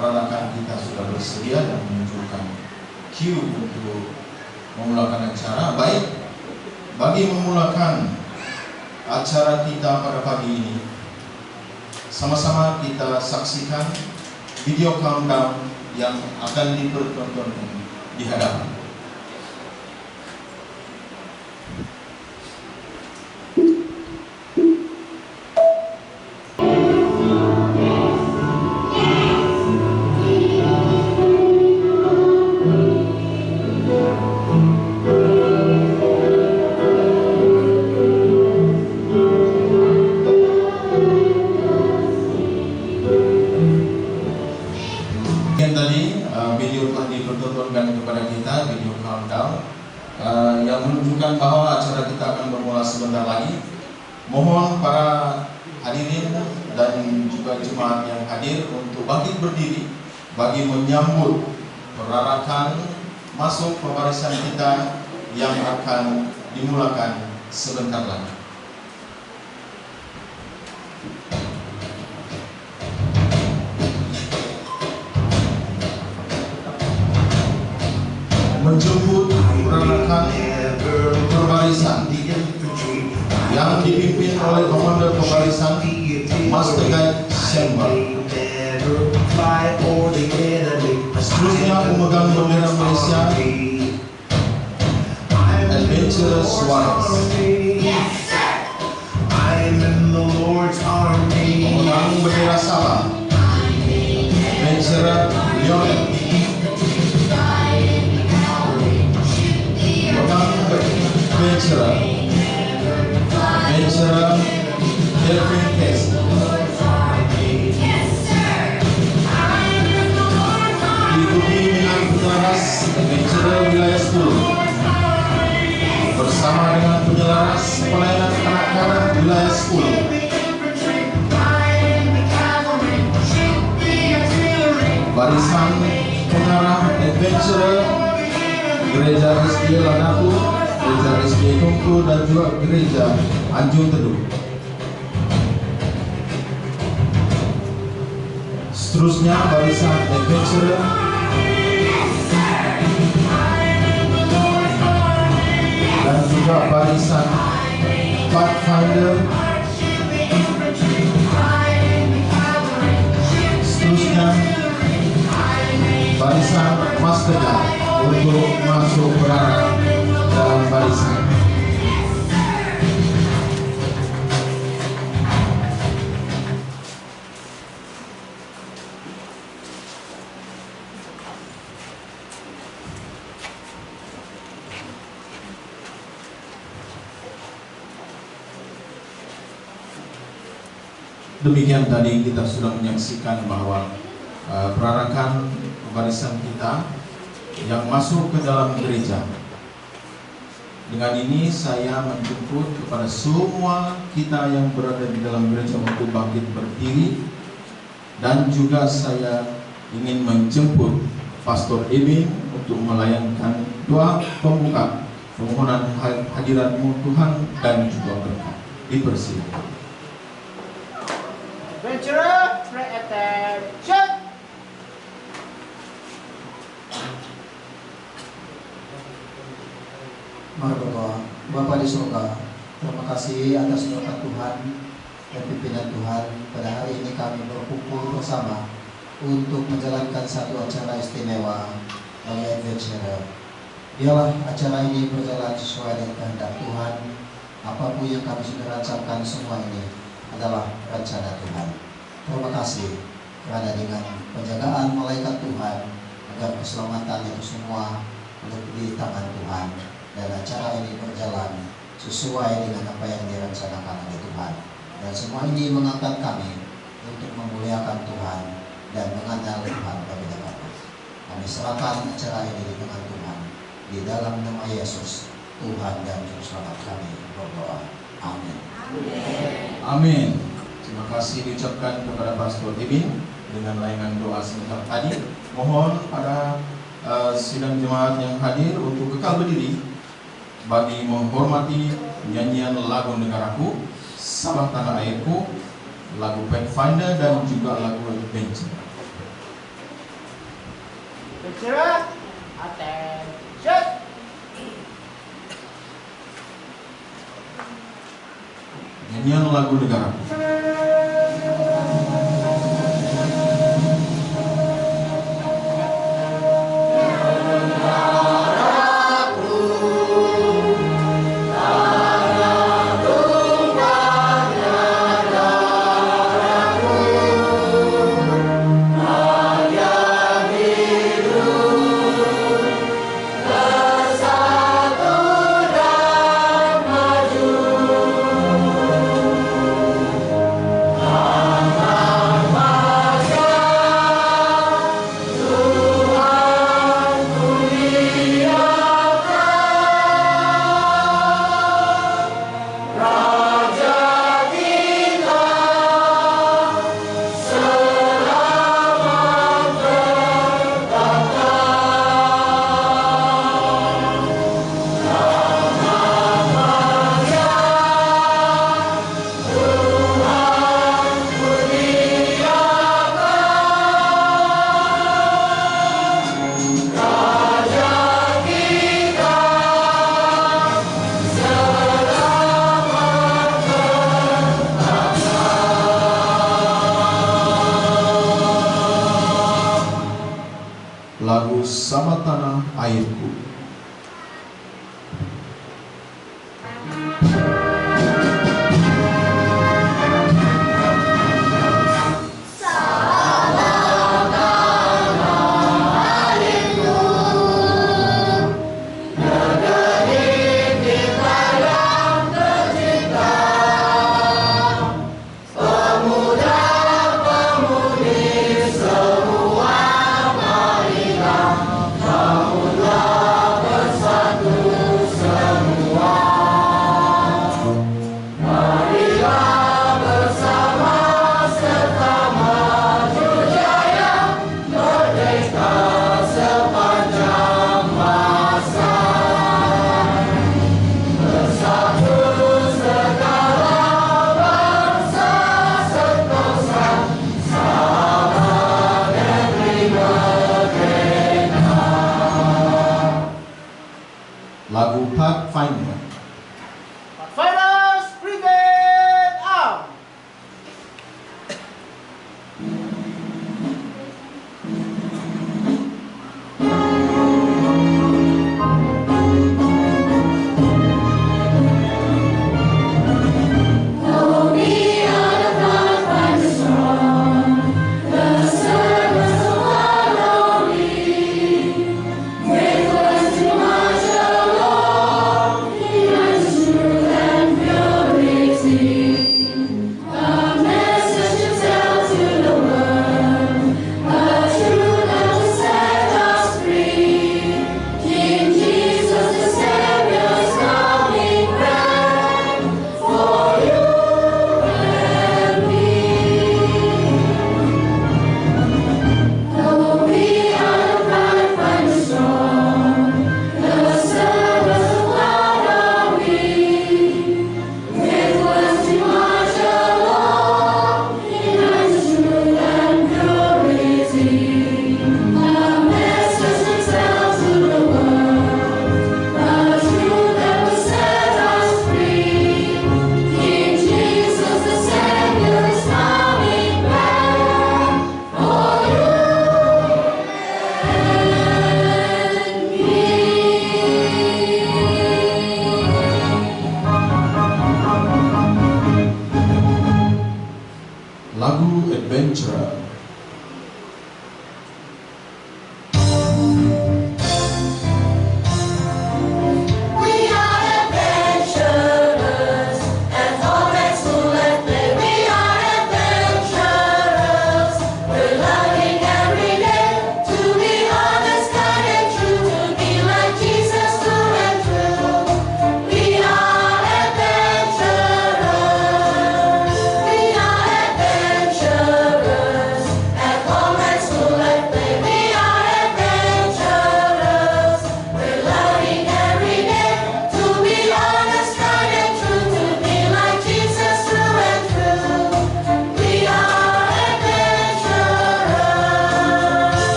peranakan kita sudah bersedia dan menunjukkan cue untuk memulakan acara. Baik, bagi memulakan acara kita pada pagi ini, sama-sama kita saksikan video countdown yang akan dipertontonkan di hadapan. Video telah dipertontonkan kepada kita, video countdown yang menunjukkan bahwa acara kita akan bermula sebentar lagi. Mohon para hadirin dan juga jemaat yang hadir untuk bangkit berdiri bagi menyambut perarakan masuk pembarisan kita yang akan dimulakan sebentar lagi. Menjemput peranakan pembarisan yang dipimpin oleh Komandan Pembarisan Master Guide Semba. Seterusnya pemegang bendera Malaysia Adventure Suarez. Pemegang bendera Sabah Adventure Lionel. Adventure Delvin Case. Diikuti dengan penyelaras Adventure Wilayah 10 bersama dengan penyelaras pelayanan anak-anak Wilayah 10. Barisan pengarah Adventure Gereja SDA Lanaku, Gereja SDA Tungku, dan juga Gereja Anjung Teduh. Seterusnya barisan Adventure dan juga barisan Pathfinder. Seterusnya barisan Master Guide untuk masuk berada dalam barisan. Demikian tadi kita sudah menyaksikan bahwa perarakan barisan kita yang masuk ke dalam gereja. Dengan ini saya menjemput kepada semua kita yang berada di dalam gereja untuk bangkit berdiri, dan juga saya ingin menjemput Pastor Ebin untuk melayankan doa pembuka, permohonan hadiratmu Tuhan dan juga berkat. Dipersilakan. Adventure, pray attention. Mari berdoa. Bapa di surga, terima kasih atas berkat Tuhan dan pimpinan Tuhan. Pada hari ini kami berkumpul bersama untuk menjalankan satu acara istimewa bagi Adventure. Biarlah acara ini berjalan sesuai dengan kehendak Tuhan. Apapun yang kami sudah rancangkan, semua ini adalah rencana Tuhan. Terima kasih karena dengan penjagaan malaikat Tuhan agar keselamatan itu semua di tangan Tuhan, dan acara ini berjalan sesuai dengan apa yang direncanakan oleh Tuhan. Dan semua ini mengangkat kami untuk memuliakan Tuhan dan mengenal Tuhan lebih dekat. Kami serahkan acara ini di tangan Tuhan, di dalam nama Yesus Tuhan dan Juru Selamat kami berdoa. Amin. Amin. Terima kasih diucapkan kepada Pastor Ebin dengan layanan doa singkat tadi. Mohon pada sidang jemaat yang hadir untuk kekal berdiri bagi menghormati nyanyian lagu Negaraku, Sabah Tanah Airku, lagu Pathfinder, dan juga lagu Adventure. Teacher, attention. Nyanyian lagu negara. Lagu Sama Tanah Airku. Bangunlah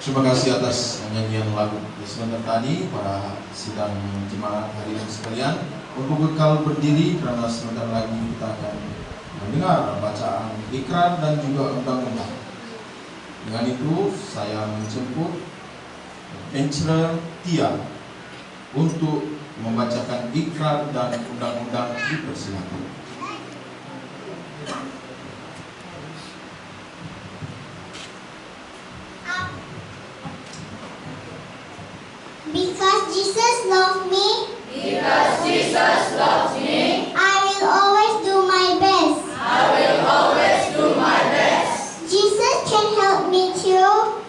Terima kasih atas nyanyian lagu sebentar tadi para sidang jemaat hadirin sekalian. Untuk bekal berdiri karena sebentar lagi kita akan mendengar bacaan ikrar dan juga undang-undang. Dengan itu saya menjemput Adventurer Tia untuk membacakan ikrar dan undang-undang, dipersilakan. Because Jesus loved me, Because Jesus loves me, I will always do my best. I will always do my best. Jesus can help me to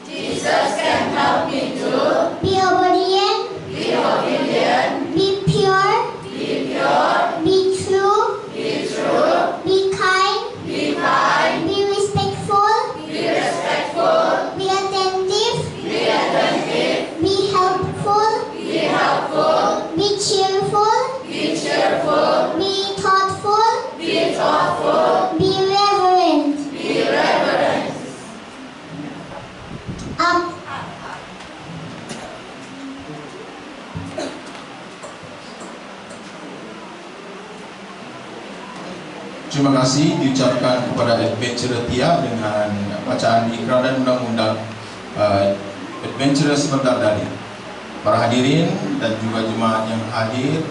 Jesus can help me to be obedient, be obedient, be pure, be pure, be true, be true, be kind, be kind, be respectful, be respectful, be attentive, be attentive, be helpful, be helpful, be cheerful, be cheerful, be thoughtful, be thoughtful, be reverent. be reverent. Up. Terima kasih diucapkan kepada Adventurer Tia dengan bacaan ikrar dan undang-undang Adventurer sebentar tadi. Para hadirin dan juga jemaat yang hadir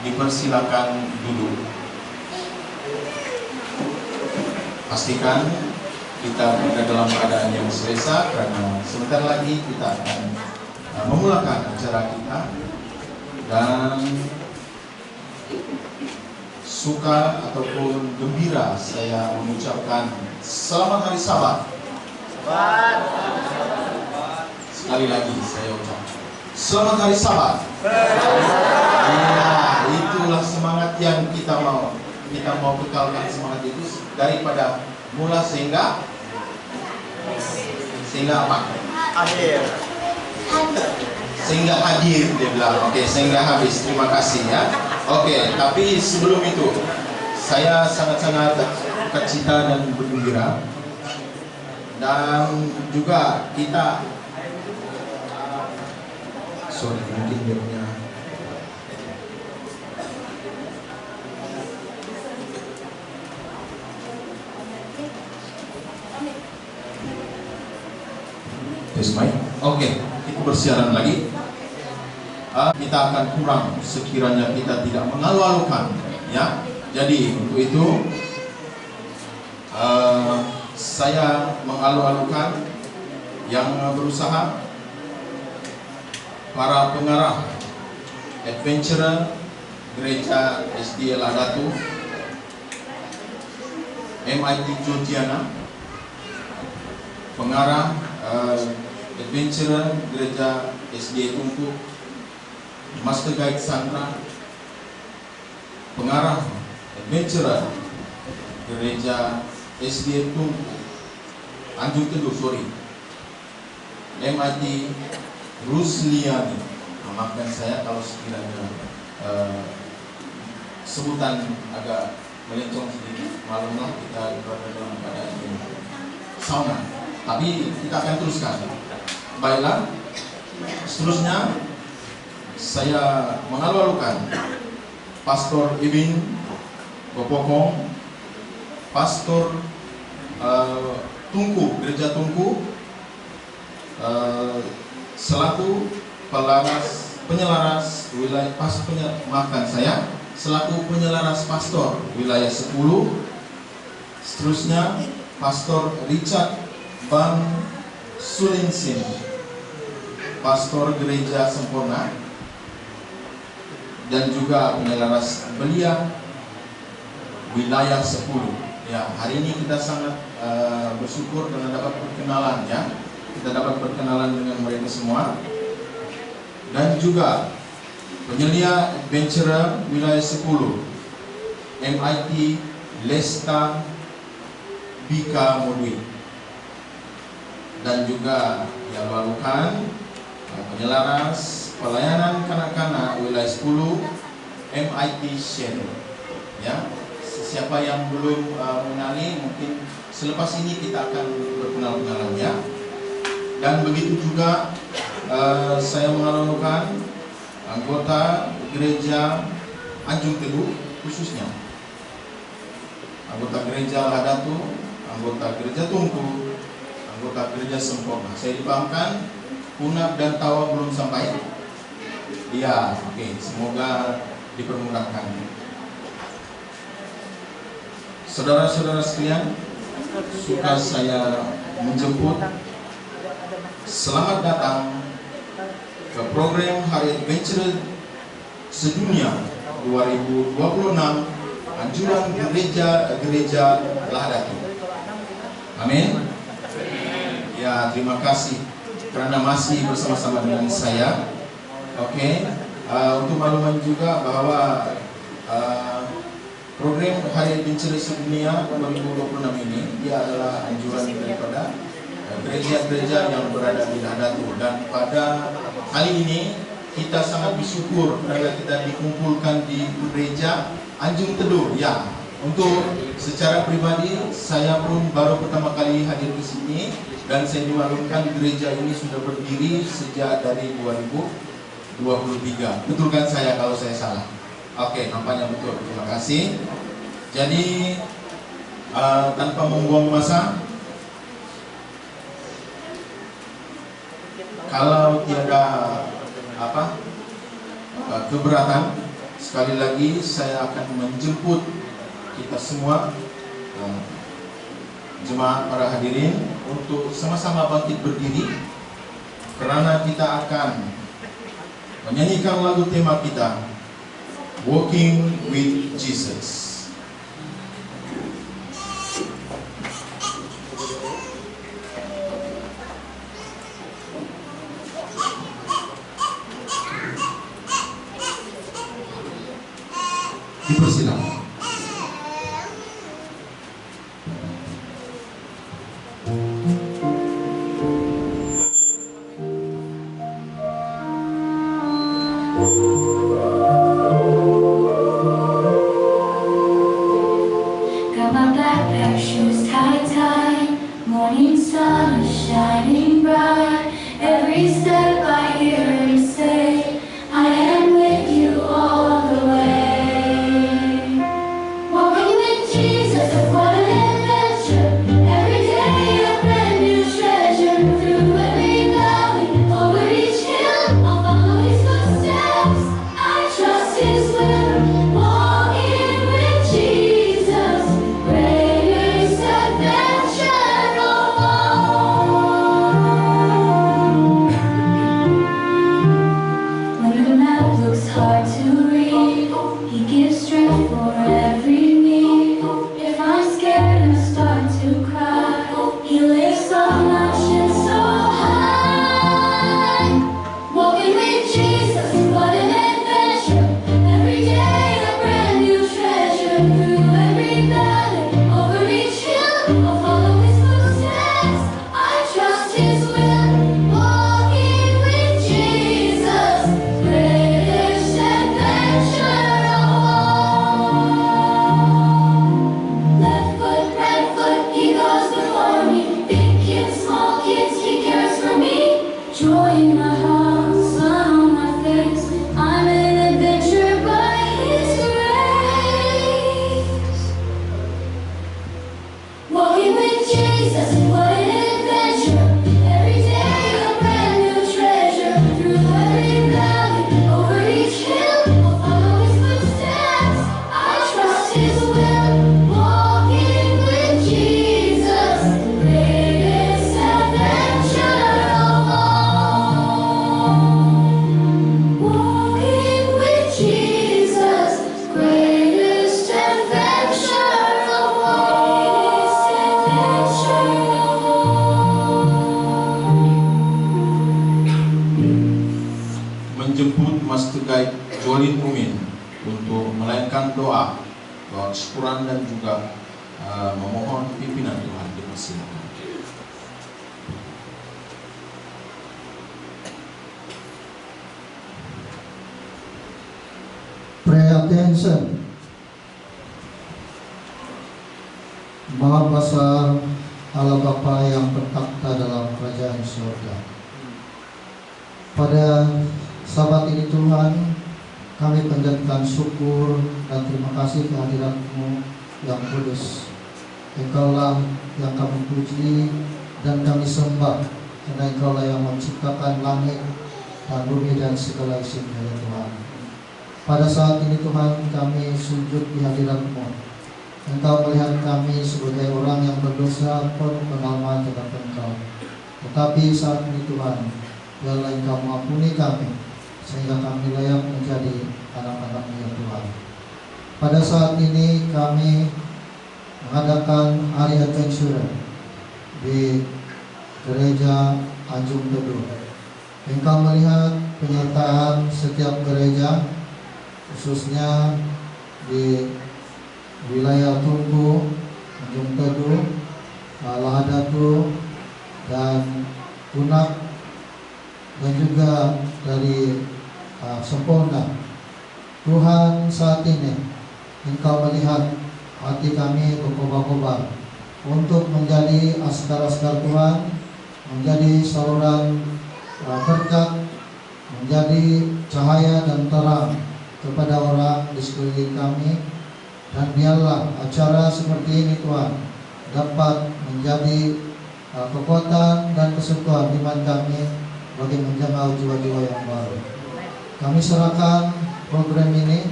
dipersilakan duduk. Pastikan kita berada dalam keadaan yang selesa karena sebentar lagi kita akan memulakan acara kita. Dan suka ataupun gembira saya mengucapkan selamat hari Sabat. Sekali lagi saya ucapkan selamat hari Sabat. Ya, itulah semangat yang kita mau bekalkan, semangat itu daripada mula sehingga apa? Akhir. Sehingga hadir, dia bilang. Oke, sehingga habis. Terima kasih ya. Oke, tapi sebelum itu saya sangat-sangat bercita dan bergembira, dan juga kita mungkin dia punya tes mic. Oke, kita bersiaran lagi. Kita akan kurang sekiranya kita tidak mengalu-alukan, ya. Jadi untuk itu saya mengalu-alukan yang berusaha, para pengarah Adventurer Gereja SDA Ladatu, MIT Georgiana, pengarah Adventurer Gereja SDA Tungku, Master Guide Sandra, pengarah Adventurer Gereja SDA Tungku Anjung Teduh, MIT Rusliani. Maafkan saya kalau sekiranya sebutan agak melencong sedikit, maklumlah kita berada dalam keadaan yang sauna, tapi kita akan teruskan. Baiklah, seterusnya saya mengalu-alukan Pastor Ibin Bopokong, Pastor Tungku, Gereja Tungku, selaku penyelaras wilayah selaku penyelaras pastor wilayah 10. Seterusnya Pastor Richard Van Sulinsin, Pastor Gereja Sempurna, dan juga penyelaras belia wilayah 10. Ya, hari ini kita sangat bersyukur karena dapat berkenalan, ya. Kita dapat berkenalan dengan mereka semua. Dan juga penyelia Adventurer wilayah 10, MIT Lesta Bika Modwi, dan juga yang lalukan penyelaras pelayanan kanak-kanak wilayah 10, MIT Shadow. Ya, siapa yang belum mengenali, mungkin selepas ini kita akan berkenal-kenalan, ya. Dan begitu juga saya menganukan anggota gereja Anjung Teduh, khususnya anggota gereja Ladatu, anggota gereja Tungku, anggota gereja Sempurna. Saya dipahamkan Punab dan Tawa belum sampai. Ya, oke, semoga dipermudahkan. Saudara-saudara sekalian, suka saya menjemput selamat datang ke program Hari Adventure Sedunia 2026 Anjuran Gereja Ladatu. Amin. Ya, terima kasih karena masih bersama-sama dengan saya. Oke, untuk makluman juga bahwa program Hari Adventure Sedunia 2026 ini dia adalah anjuran daripada gereja-gereja yang berada di Ladatu. Dan pada kali ini kita sangat bersyukur karena kita dikumpulkan di gereja Anjung Teduh. Ya, untuk secara pribadi saya pun baru pertama kali hadir di sini dan saya dimaklumkan gereja ini sudah berdiri sejak dari 2023. Betulkan saya kalau saya salah? Oke, nampaknya betul. Terima kasih. Jadi tanpa membuang masa, kalau tiada keberatan, sekali lagi saya akan menjemput kita semua jemaat para hadirin untuk sama-sama bangkit berdiri, karena kita akan menyanyikan lagu tema kita, Walking with Jesus. Dipersilakan. Got my backpack, shoes tie, morning sun is shining bright. Every step I hear him say, I am with you all the way. Walking with Jesus, what an adventure. Every day a brand new treasure. Through every valley, over each hill, I'll follow his footsteps. I trust his will. Walking with Jesus, greatest adventure of all. When the map looks hard to read, he gives strength for every need. If I'm scared and I start to cry, he lifts all my chin so high. Walking with Jesus, what an adventure. Every day a brand new treasure. Through every valley, over each hill, I'll follow his footsteps. I trust his will. Walking with Jesus, greatest adventure of all. Left foot, right foot, he goes before me. Big kids, small kids, he cares for me. Joy in my heart, sun on my face. I'm an adventure by his grace. Walking with Jesus, what an adventure. Every day a brand new treasure. Through every valley, over each hill, I'll follow his footsteps. I trust his will. Walking with Jesus, greatest adventure of all. Walking with Jesus, greatest adventure of all. Menjemput Master Guide Jolin Umin untuk melayankan doa syukuran dan juga memohon pimpinan Tuhan. Dipersilakan. Pray attention. Maha Besar Allah Bapa yang bertakhta dalam kerajaan surga. Pada sabat ini Tuhan, kami panjatkan syukur dan terima kasih kehadirat-Mu yang kudus. Engkaulah yang kami puji dan kami sembah, karena Engkaulah yang menciptakan langit dan bumi dan segala isinya ya Tuhan. Pada saat ini Tuhan, kami sujud di hadirat-Mu. Engkau melihat kami sebagai orang yang berdosa pengamal terhadap Engkau. Tetapi saat ini Tuhan, biarlah Engkau mengampuni kami, sehingga kami layak menjadi anak-anak-Mu ya Tuhan. Pada saat ini kami mengadakan hari adventure di gereja Anjung Teduh. Engkau melihat penyertaan setiap gereja, khususnya di wilayah Tungku, Anjung Teduh, Lahadatu, dan Punak, dan juga dari Sempurna. Tuhan, saat ini Engkau melihat hati kami berkobar-kobar untuk menjadi askar-askar Tuhan, menjadi saluran berkat, menjadi cahaya dan terang kepada orang di sekeliling kami. Dan biarlah acara seperti ini Tuhan dapat menjadi kekuatan dan kesatuan iman kami bagi menjangkau jiwa-jiwa yang baru. Kami serahkan program ini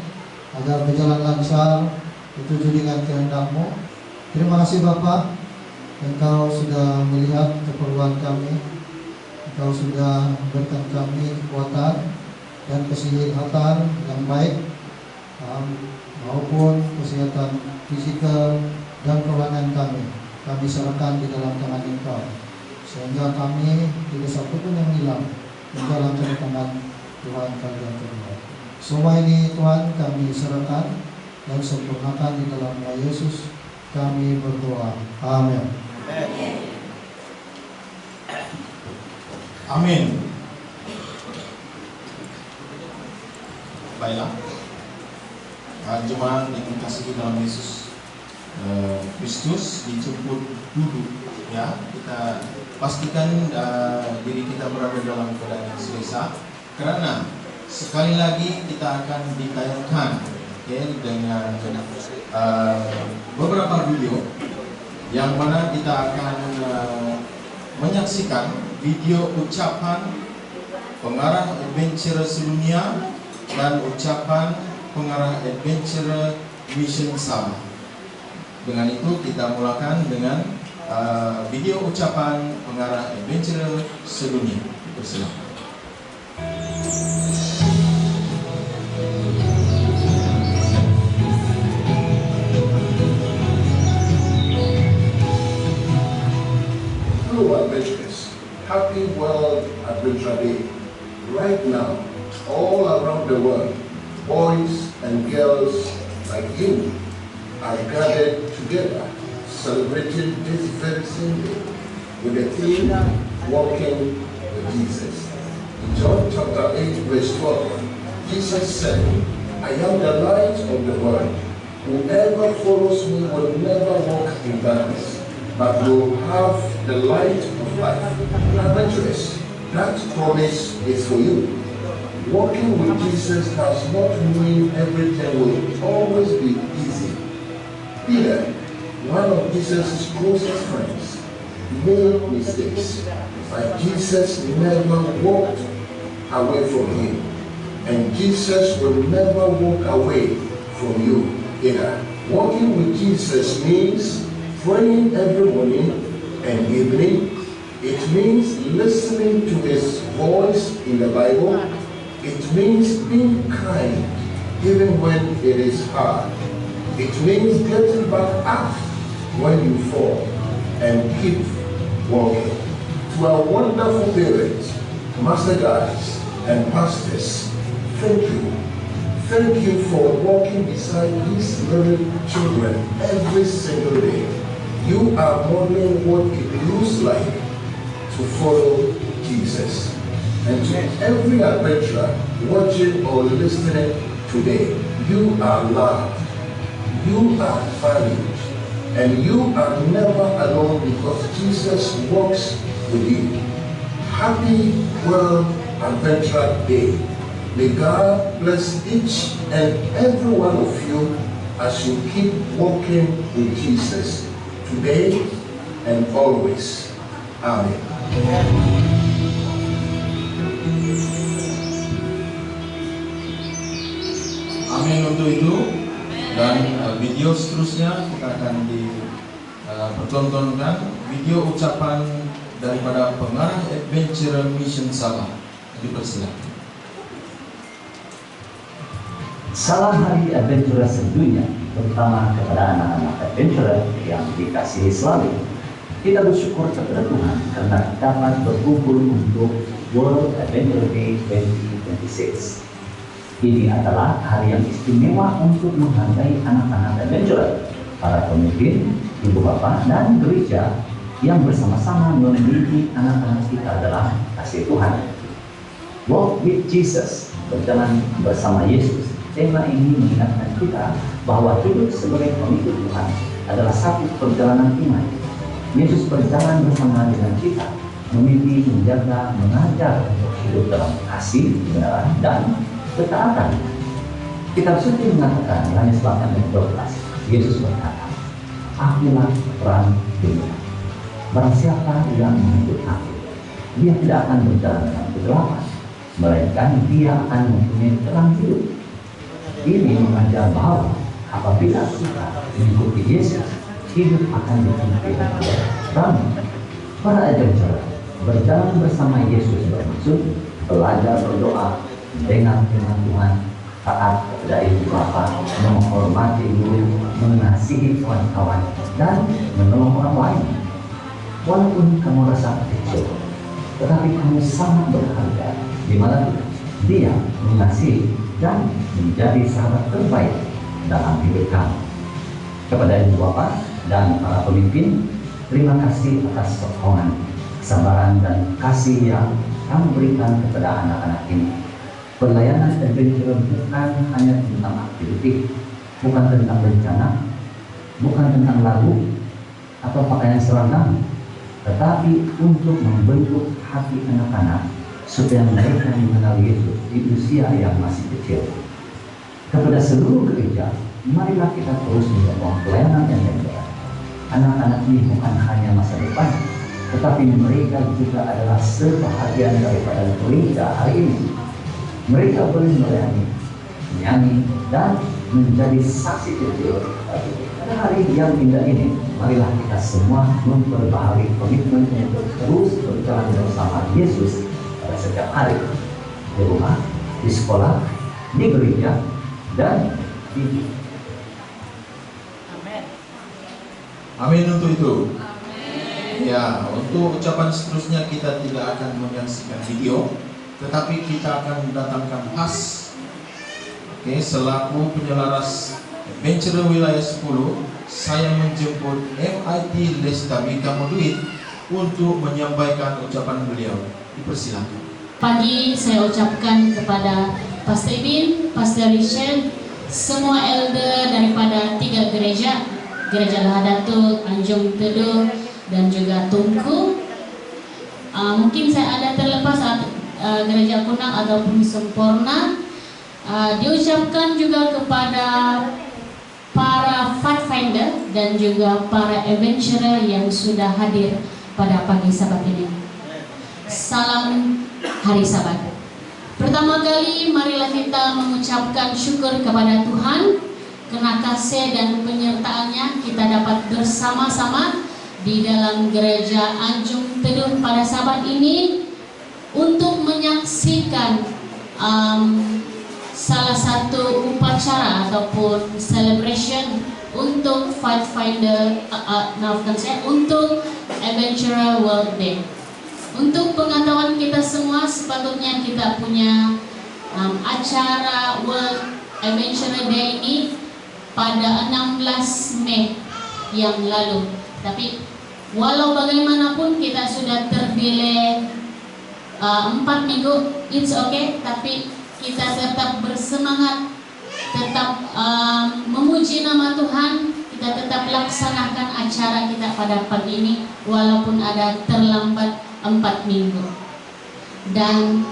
agar berjalan lancar, dituju dengan kehendak-Mu. Terima kasih Bapa, Engkau sudah melihat keperluan kami, Engkau sudah memberikan kami kekuatan dan kesehatan yang baik, maupun kesehatan fisikal dan kerohanian kami. Kami serahkan di dalam tangan Engkau, sehingga kami tidak satu pun yang hilang menjalankan tangan Tuhan kami yang kedua. Semua ini Tuhan kami serahkan dan sempurnakan di dalam nama Yesus kami berdoa. Amin. Amin. Baiklah, jemaat yang dikasihi dalam Yesus Kristus, dijemput duduk ya. Kita pastikan diri kita berada dalam keadaan yang selesa, karena sekali lagi kita akan ditayangkan dengan beberapa video yang mana kita akan menyaksikan video ucapan pengarah adventure sedunia dan ucapan pengarah adventure Mission Sabah. Dengan itu kita mulakan dengan video ucapan pengarah adventure sedunia. Persilakan. Hello adventurers, happy World Adventure Day. Right now, all around the world, boys and girls like you are gathered together, celebrating this very Sunday with the theme, Walking with Jesus. In John chapter 8 verse 12, Jesus said, I am the light of the world. Whoever follows me will never walk in darkness, but will have the light of life. Adventurers, that promise is for you. Walking with Jesus does not mean everything will always be easy. Peter, one of Jesus' closest friends, made mistakes, but Jesus never walked away from him. And Jesus will never walk away from you either. Walking with Jesus means praying every morning and evening. It means listening to his voice in the Bible. It means being kind even when it is hard. It means getting back up when you fall and keep walking. To our wonderful parents, master guides, and pastors, thank you. Thank you for walking beside these little children every single day. You are modeling what it looks like to follow Jesus. And to every adventurer watching or listening today, you are loved, you are valued, And you are never alone because Jesus walks with you. Happy World Adventure Day. May God bless each and every one of you as you keep walking with Jesus today and always. Amen. Amin untuk itu. Dan video seterusnya kita akan dipertontonkan video ucapan daripada pengarah Adventure Mission Sabah. Dipersilakan. Salam Hari Adventure sedunia, terutama kepada anak-anak Adventure yang dikasihi selalu. Kita bersyukur kepada Tuhan karena dapat berkumpul untuk World Adventure Day 2026. Ini adalah hari yang istimewa untuk menghargai anak-anak Adventure, para pemimpin, ibu bapa, dan gereja yang bersama-sama mendidik anak-anak kita dalam kasih Tuhan. Walk with Jesus, berjalan bersama Yesus. Tema ini mengingatkan kita bahwa hidup sebagai pengikut Tuhan adalah satu perjalanan iman. Yesus berjalan bersama dengan kita, memimpin, menjaga, mengajar untuk hidup dalam kasih, kebenaran, dan ketaatan. Kitab suci mengatakan, Yohanes 8 dan 12, Yesus berkata, "Akulah terang dunia. Barang siapa yang mengikut aku, dia tidak akan berjalan dalam kegelapan, melainkan dia akan mempunyai terang hidup." Ini mengajar bahwa apabila kita mengikuti Yesus, hidup akan dipimpin oleh terang. Para adventure berjalan bersama Yesus bermaksud belajar berdoa, dengan firman Tuhan, taat kepada ibu bapa, menghormati guru, mengasihi kawan-kawan, dan menolong orang lain. Walaupun kamu rasa kecil, tetapi kamu sangat berharga, di mana Dia mengasihi dan menjadi sahabat terbaik dalam hidup kamu. Kepada ibu bapa dan para pemimpin, terima kasih atas sokongan, kesabaran, dan kasih yang kamu berikan kepada anak-anak ini. Pelayanan adventure bukan hanya tentang aktiviti, bukan tentang rencana, bukan tentang lagu atau pakaian seragam, tetapi untuk membentuk hati anak-anak supaya mereka mengenal Yesus di usia yang masih kecil. Kepada seluruh gereja, marilah kita terus mendorong pelayanan adventure. Anak-anak ini bukan hanya masa depan, tetapi mereka juga adalah sebahagian daripada gereja hari ini. Mereka boleh melayani, menyanyi, dan menjadi saksi kecil. Pada hari yang indah ini, marilah kita semua memperbaharui komitmen untuk terus berjalan bersama Yesus pada setiap hari, di rumah, di sekolah, di gereja, dan di Amin untuk itu. Ya, untuk ucapan seterusnya kita tidak akan menyaksikan video, tetapi kita akan mendatangkan khas selaku penyelaras Adventure Wilayah 10, saya menjemput MIT Lestabika Moduit untuk menyampaikan ucapan beliau. Dipersilakan. Pagi saya ucapkan kepada Pastor Ibin, Pastor Richard, semua elder daripada 3 gereja, Gereja Lahadatuk, Anjung Teduh, dan juga Tungku. Mungkin saya ada terlepas Gereja Kunang ataupun Sempurna. Diucapkan juga kepada para Pathfinder dan juga para adventurer yang sudah hadir pada pagi Sabat ini. Salam Hari Sabat. Pertama kali marilah kita mengucapkan syukur kepada Tuhan karena kasih dan penyertaannya kita dapat bersama-sama di dalam Gereja Anjung Teduh pada Sabat ini untuk menyaksikan salah satu upacara ataupun celebration untuk Pathfinder, untuk Adventurer World Day. Untuk pengetahuan kita semua, sepatutnya kita punya acara World Adventurer Day ini pada 16 Mei yang lalu. Tapi walau bagaimanapun kita sudah terdelay 4 minggu, it's okay, tapi kita tetap bersemangat, tetap memuji nama Tuhan, kita tetap laksanakan acara kita pada pagi ini walaupun ada terlambat 4 minggu. Dan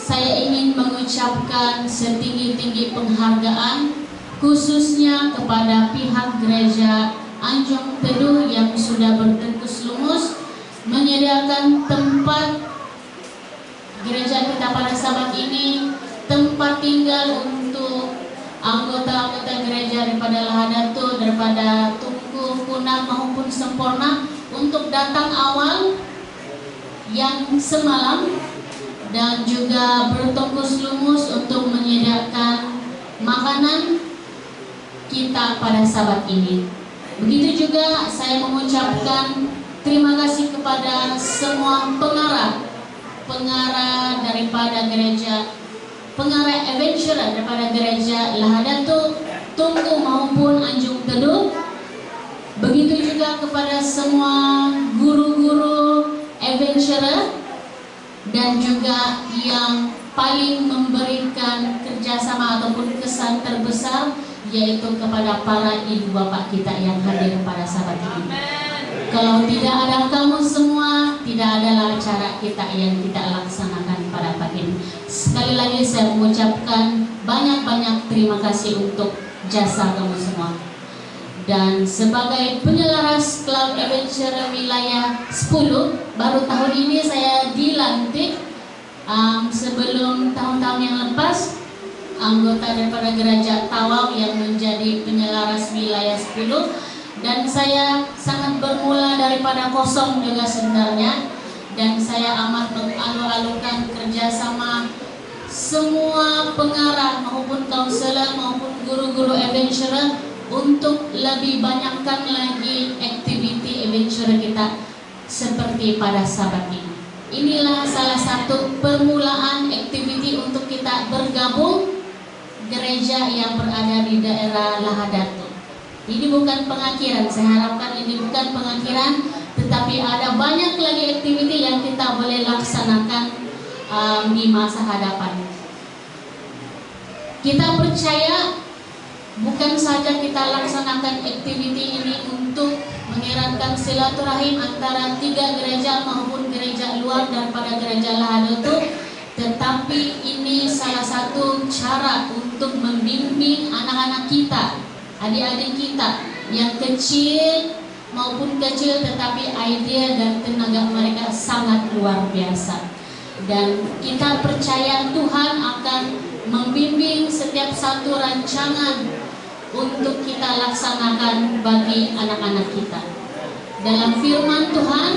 saya ingin mengucapkan setinggi-tinggi penghargaan khususnya kepada pihak gereja Anjung Teduh yang sudah bertengkus lumus menyediakan tempat gereja kita pada sabat ini, tempat tinggal untuk anggota-anggota gereja daripada Lahadatul, daripada Tungku, Kunang maupun Sempurna untuk datang awal yang semalam dan juga bertungkus lumus untuk menyediakan makanan kita pada sabat ini. Begitu juga saya mengucapkan terima kasih kepada semua pengarah daripada gereja, pengarah adventure daripada gereja Lahadatul, Tungku maupun Anjung Teduh. Begitu juga kepada semua guru-guru adventure dan juga yang paling memberikan kerjasama ataupun kesan terbesar, yaitu kepada para ibu bapak kita yang hadir pada sabat ini. Kalau tidak ada kamu semua, tidak adalah acara kita yang kita laksanakan pada pagi ini. Sekali lagi saya mengucapkan banyak-banyak terima kasih untuk jasa kamu semua. Dan sebagai penyelaras Klub Adventure Wilayah 10, baru tahun ini saya dilantik. Sebelum tahun-tahun yang lepas, anggota daripada gereja Tawau yang menjadi penyelaras wilayah 10, dan saya sangat bermula daripada kosong juga sebenarnya, dan saya amat mengalu-alukan kerjasama semua pengarah maupun kaunselor maupun guru-guru adventure untuk lebih banyakkan lagi aktiviti adventure kita seperti pada sabat ini. Inilah salah satu permulaan aktiviti untuk kita bergabung gereja yang berada di daerah Lahadatul. Ini bukan pengakhiran, saya harapkan ini bukan pengakhiran, tetapi ada banyak lagi aktiviti yang kita boleh laksanakan di masa hadapan. Kita percaya bukan saja kita laksanakan aktiviti ini untuk mengeratkan silaturahim antara 3 gereja maupun gereja luar daripada gereja Lahadatul, tetapi ini salah satu cara untuk membimbing anak-anak kita, adik-adik kita yang kecil maupun kecil, tetapi idea dan tenaga mereka sangat luar biasa. Dan kita percaya Tuhan akan membimbing setiap satu rancangan untuk kita laksanakan bagi anak-anak kita. Dalam firman Tuhan,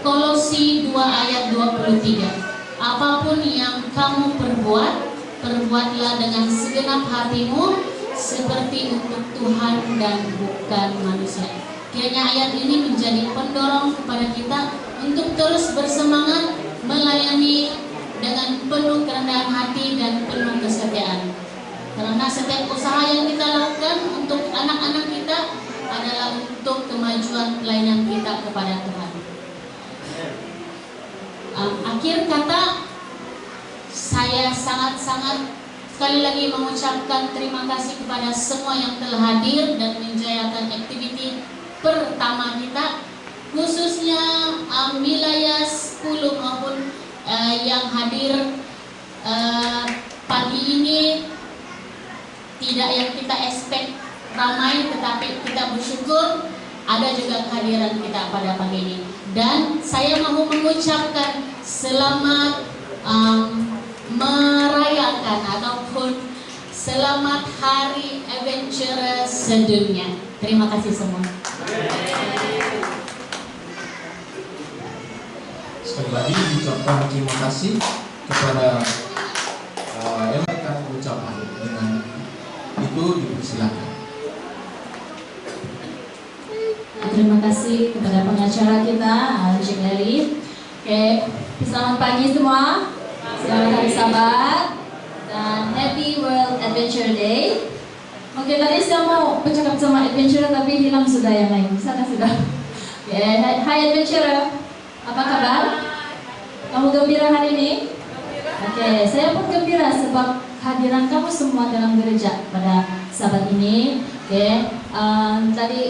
Kolosi 2 ayat 23, apapun yang kamu perbuat, perbuatlah dengan segenap hatimu seperti untuk Tuhan dan bukan manusia. Kiranya ayat ini menjadi pendorong kepada kita untuk terus bersemangat melayani dengan penuh kerendahan hati dan penuh kesetiaan. Karena setiap usaha yang kita lakukan untuk anak-anak kita adalah untuk kemajuan pelayanan kita kepada Tuhan. Akhir kata, saya sangat-sangat sekali lagi mengucapkan terima kasih kepada semua yang telah hadir dan menjayakan aktiviti pertama kita, khususnya wilayah 10 maupun yang hadir pagi ini. Tidak yang kita expect ramai, tetapi kita bersyukur ada juga kehadiran kita pada pagi ini. Dan saya mau mengucapkan selamat merayakan ataupun selamat Hari Adventure sedunia. Terima kasih semua. Sekali lagi ucapkan terima kasih kepada yang akan ucapan. Dengan itu dipersilakan. Terima kasih kepada pengacara kita, Cik Leli. Oke, selamat pagi semua. Selamat hari Sabat dan Happy World Adventure Day. Oke, tadi saya mau bercakap sama adventurer tapi hilang sudah yang lain. Sana sudah. Oke, hai adventurer. Apa kabar? Kamu gembira hari ini? Oke, saya pun gembira sebab kehadiran kamu semua dalam gereja pada sahabat ini. Tadi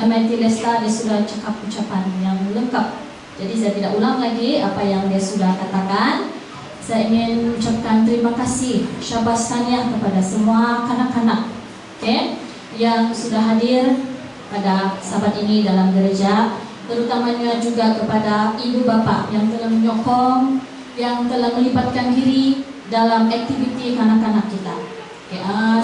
MIT Lesta dia sudah cakap ucapan yang lengkap. Jadi saya tidak ulang lagi apa yang dia sudah katakan. Saya ingin ucapkan terima kasih, syabas tahniah kepada semua kanak-kanak yang sudah hadir pada sahabat ini dalam gereja, terutamanya juga kepada ibu bapa yang telah menyokong, yang telah melibatkan diri dalam aktiviti kanak-kanak kita.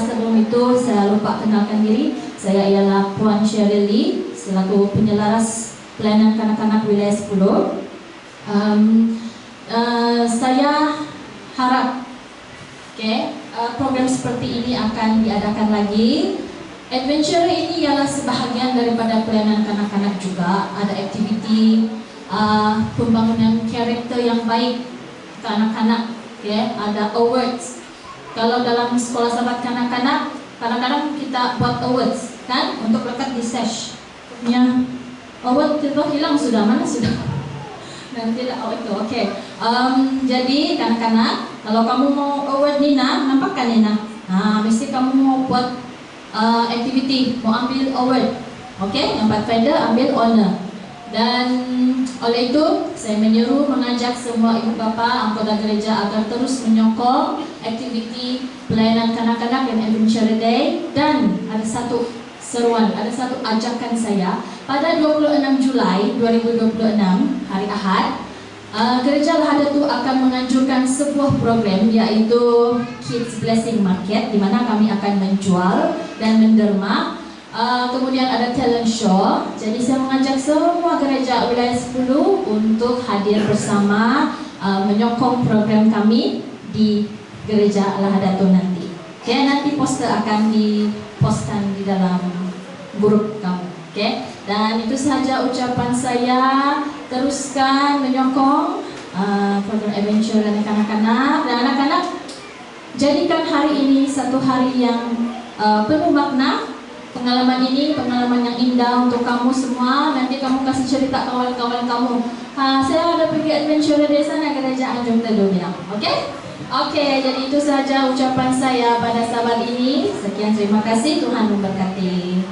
Sebelum itu saya lupa kenalkan diri. Saya ialah Puan Cheryl Lee selaku penyelaras pelayanan kanak-kanak wilayah 10. Saya harap program seperti ini akan diadakan lagi. Adventure ini ialah sebahagian daripada pelayanan kanak-kanak juga. Ada aktiviti pembangunan karakter yang baik ke anak-anak, ada awards. Kalau dalam sekolah sahabat kanak-kanak, kadang-kadang kita buat awards kan untuk lekat di sesh. Punya award itu hilang sudah, mana sudah? Nanti lah, itu oke. Jadi kanak-kanak, kalau kamu mau award Nina, nampak kan Nina? Mesti kamu mau buat activity, mau ambil award, yang Pathfinder ambil honor. Dan oleh itu saya mengajak semua ibu bapa anggota gereja agar terus menyokong aktiviti pelayanan kanak-kanak dan Adventure Day. Dan ada satu seruan, ada satu ajakan saya pada 26 Julai 2026 hari Ahad. Gereja Lahadatul akan menganjurkan sebuah program yaitu Kids Blessing Market, di mana kami akan menjual dan menderma. Kemudian ada talent show. Jadi saya mengajak semua gereja wilayah 10 untuk hadir bersama menyokong program kami di Gereja Lahadatul nanti. Nanti poster akan dipostkan di dalam grup kamu. Dan itu saja ucapan saya. Teruskan menyokong program Adventure dan kanak-kanak. Dan anak-anak, jadikan hari ini satu hari yang penuh makna. Pengalaman ini pengalaman yang indah untuk kamu semua. Nanti kamu kasih cerita kawan-kawan kamu. Saya ada pergi Adventure di sana, gereja Anjung Teduh bilang. Oke, jadi itu saja ucapan saya pada sahabat ini. Sekian, terima kasih, Tuhan memberkati.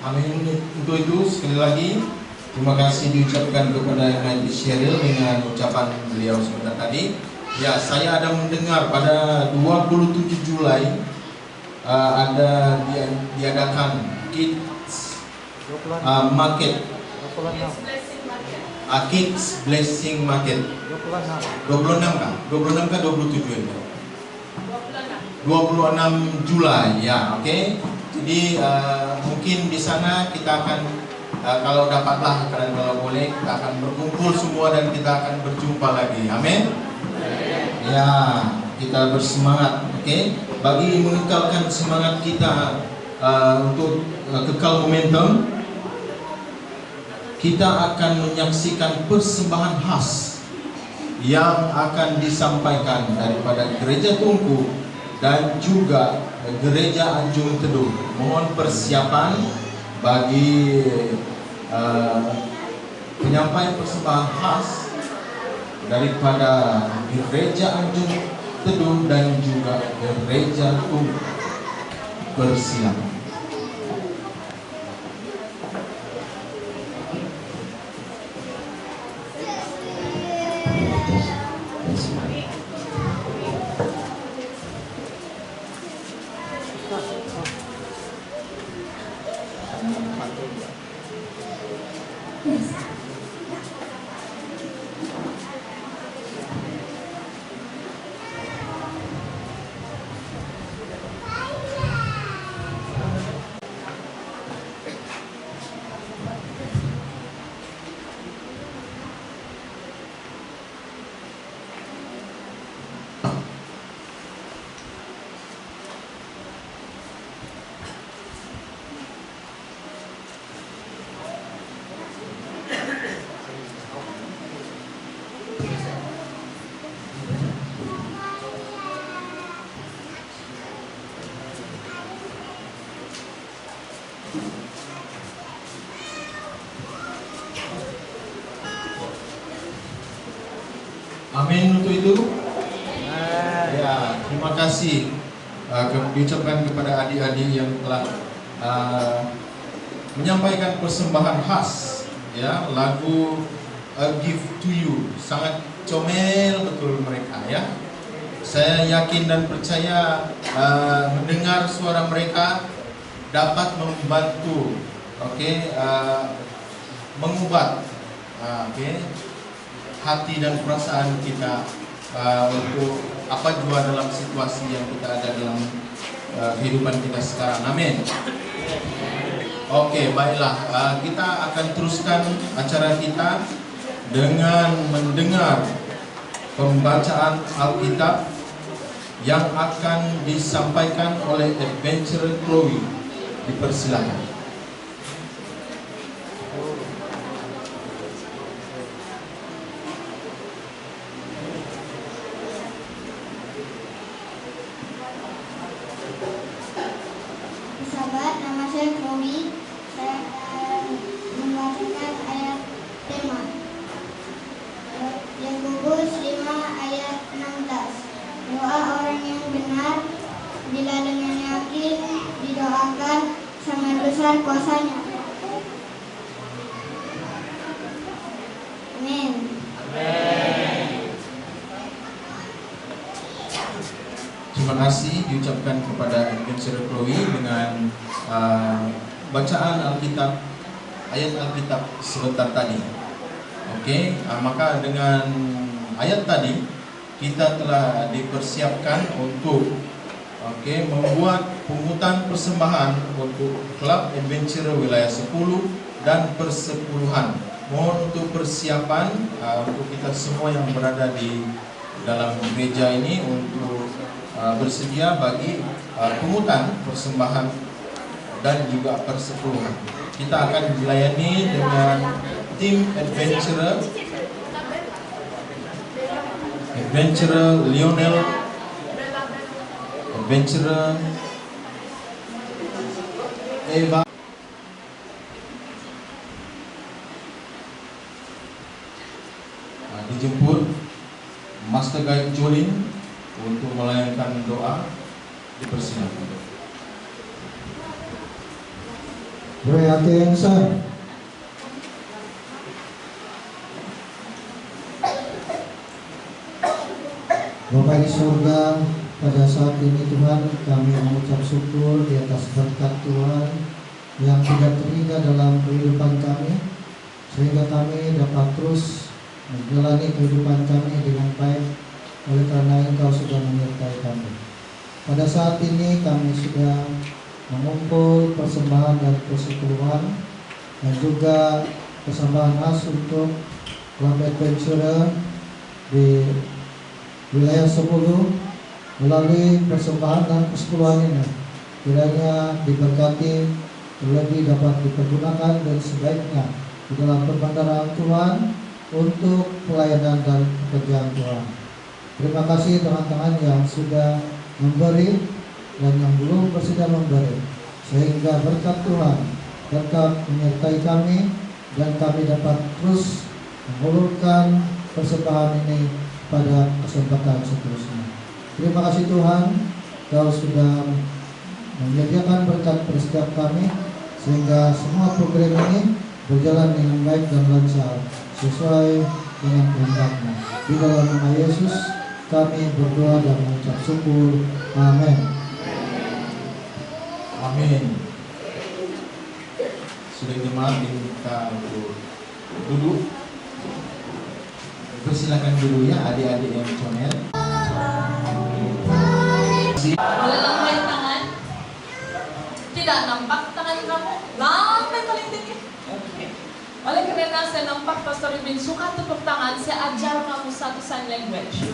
Amin. Untuk itu sekali lagi terima kasih diucapkan kepada MIT Cheryl dengan ucapan beliau sebentar tadi. Ya, saya ada mendengar pada 27 Julai ada diadakan Kids Market, Kids Blessing Market. 26 kah? 26 kah 27 ini? 26 Julai ya, Jadi mungkin di sana kita akan kalau dapatlah dan kalau boleh kita akan berkumpul semua dan kita akan berjumpa lagi. Amin. Ya, kita bersemangat, bagi mengekalkan semangat kita untuk kekal momentum. Kita akan menyaksikan persembahan khas yang akan disampaikan daripada Gereja Tungku dan juga Gereja Anjung Teduh. Mohon persiapan bagi penyampaian persembahan khas daripada Gereja Anjung Teduh dan juga Gereja Tungku. Persilakan. Amin. Untuk itu kasih diucapkan kepada adik-adik yang telah menyampaikan persembahan khas, ya, lagu A Gift to You. Sangat comel betul mereka, ya. Saya yakin dan percaya mendengar suara mereka dapat membantu, mengubat hati dan perasaan kita untuk apa jua dalam situasi yang kita ada dalam kehidupan kita sekarang. Amin. Oke, baiklah, kita akan teruskan acara kita dengan mendengar pembacaan Alkitab yang akan disampaikan oleh Adventurer Chloe. Dipersilakan. Sahabat, nama saya Chloe. Saya akan membacakan ayat tema. Yakobus 5 ayat 16. Doa orang yang benar bila dengan yakin didoakan sangat besar kuasanya. Amin. Terima kasih diucapkan kepada Adventurer Chloe dengan bacaan Alkitab, ayat Alkitab sebentar tadi. Maka dengan ayat tadi kita telah dipersiapkan untuk membuat pungutan persembahan untuk Klub Adventurer Wilayah 10 dan Persepuluhan. Mohon untuk persiapan untuk kita semua yang berada di dalam gereja ini untuk bersedia bagi pungutan persembahan dan juga persepuluhan. Kita akan dilayani dengan tim Adventurer Lionel, Adventurer Eva, dijemput Master Guide Jolin untuk melayangkan doa. Dipersilakan. Attention. Bapa di surga, pada saat ini Tuhan kami mengucap syukur di atas berkat Tuhan yang tidak terhingga dalam kehidupan kami, sehingga kami dapat terus menjalani kehidupan kami dengan baik oleh karena Engkau sudah menyertai kami. Pada saat ini kami sudah mengumpul persembahan dan persepuluhan dan juga persembahan khas untuk Klub Adventurer di Wilayah 10 melalui persembahan dan persepuluhan ini. Kiranya diberkati, terlebih dapat dipergunakan dan sebaiknya di dalam perbendaharaan Tuhan untuk pelayanan dan pekerjaan Tuhan. Terima kasih teman-teman yang sudah memberi dan yang belum bersedia memberi, sehingga berkat Tuhan tetap menyertai kami dan kami dapat terus mengulurkan persembahan ini pada kesempatan seterusnya. Terima kasih Tuhan, Kau sudah menyediakan berkat pada setiap kami, sehingga semua program ini berjalan dengan baik dan lancar sesuai dengan kehendak-Mu. Di dalam nama Yesus kami berdoa dan mengucap syukur. Amin. Amin. Sudah jemaat diminta untuk duduk. Persilakan dulu ya adik-adik yang comel. Boleh lambaikan tangan. Tidak nampak tangan kamu. Lambai paling tinggi. Oleh karena saya nampak Pastor Ibn suka tepuk tangan, saya ajar kamu satu sign language.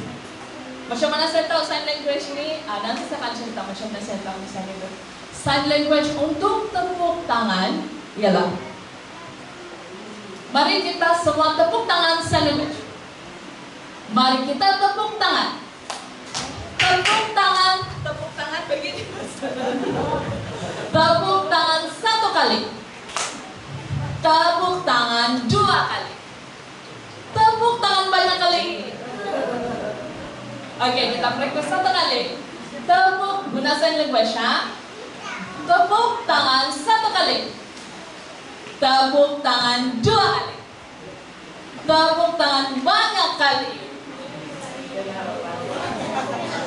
Macam mana saya tahu sign language ini? Nanti saya akan cerita macam mana saya tahu sign language. Sign language untuk tepuk tangan ialah, mari kita semua tepuk tangan sign language. Mari kita tepuk tangan. Tepuk tangan begini. Tepuk tangan satu kali. Tepuk tangan dua kali. Tepuk tangan banyak kali. Oke, kita praktis satu kali. Tepuk gunakan language ha. Tepuk tangan 1 kali. Tepuk tangan 2 kali. Tepuk tangan banyak kali.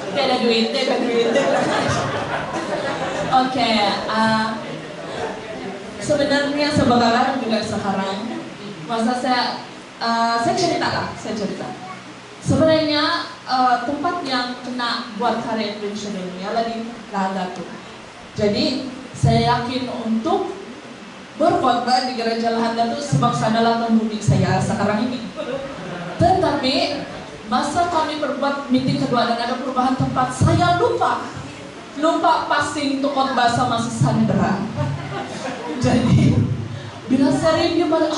Tidak ada duit. Oke, sebenarnya sebagaimana juga sekarang, masa saya cerita. Sebenarnya tempat yang kena buat karya adventure ini adalah di Lahadatul. Jadi saya yakin untuk berkhotbah di gereja Lahadatul sebab adalah pemudi saya sekarang ini. Tetapi masa kami berbuat meeting kedua dan ada perubahan tempat, saya lupa passing untuk khotbah sama si Sandra. Jadi bila saya review balik,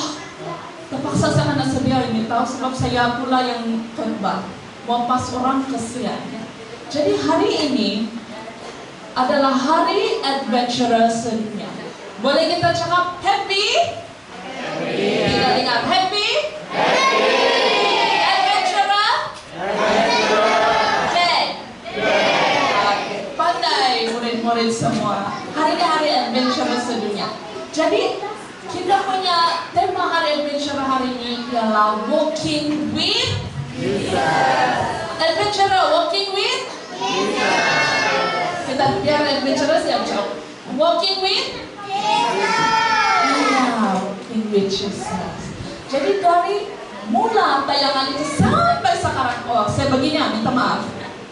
terpaksa saya kena sedia ini tahu sebab saya pula yang khotbah mau pas orang kesian. Jadi hari ini adalah hari adventurous sedunia. Boleh kita cakap happy? Kita ingat happy? Adventurous? Pandai murid-murid semua. Hari ini hari adventurous sedunia. Jadi kita punya tema hari adventure hari ini ialah walking with Jesus. Adventure walking with Jesus. Kita biar adventurous ya jauh. Walking with Jesus. Walking with Jesus. Jadi dari mula tayangan itu sampai sekarang, saya begini minta maaf,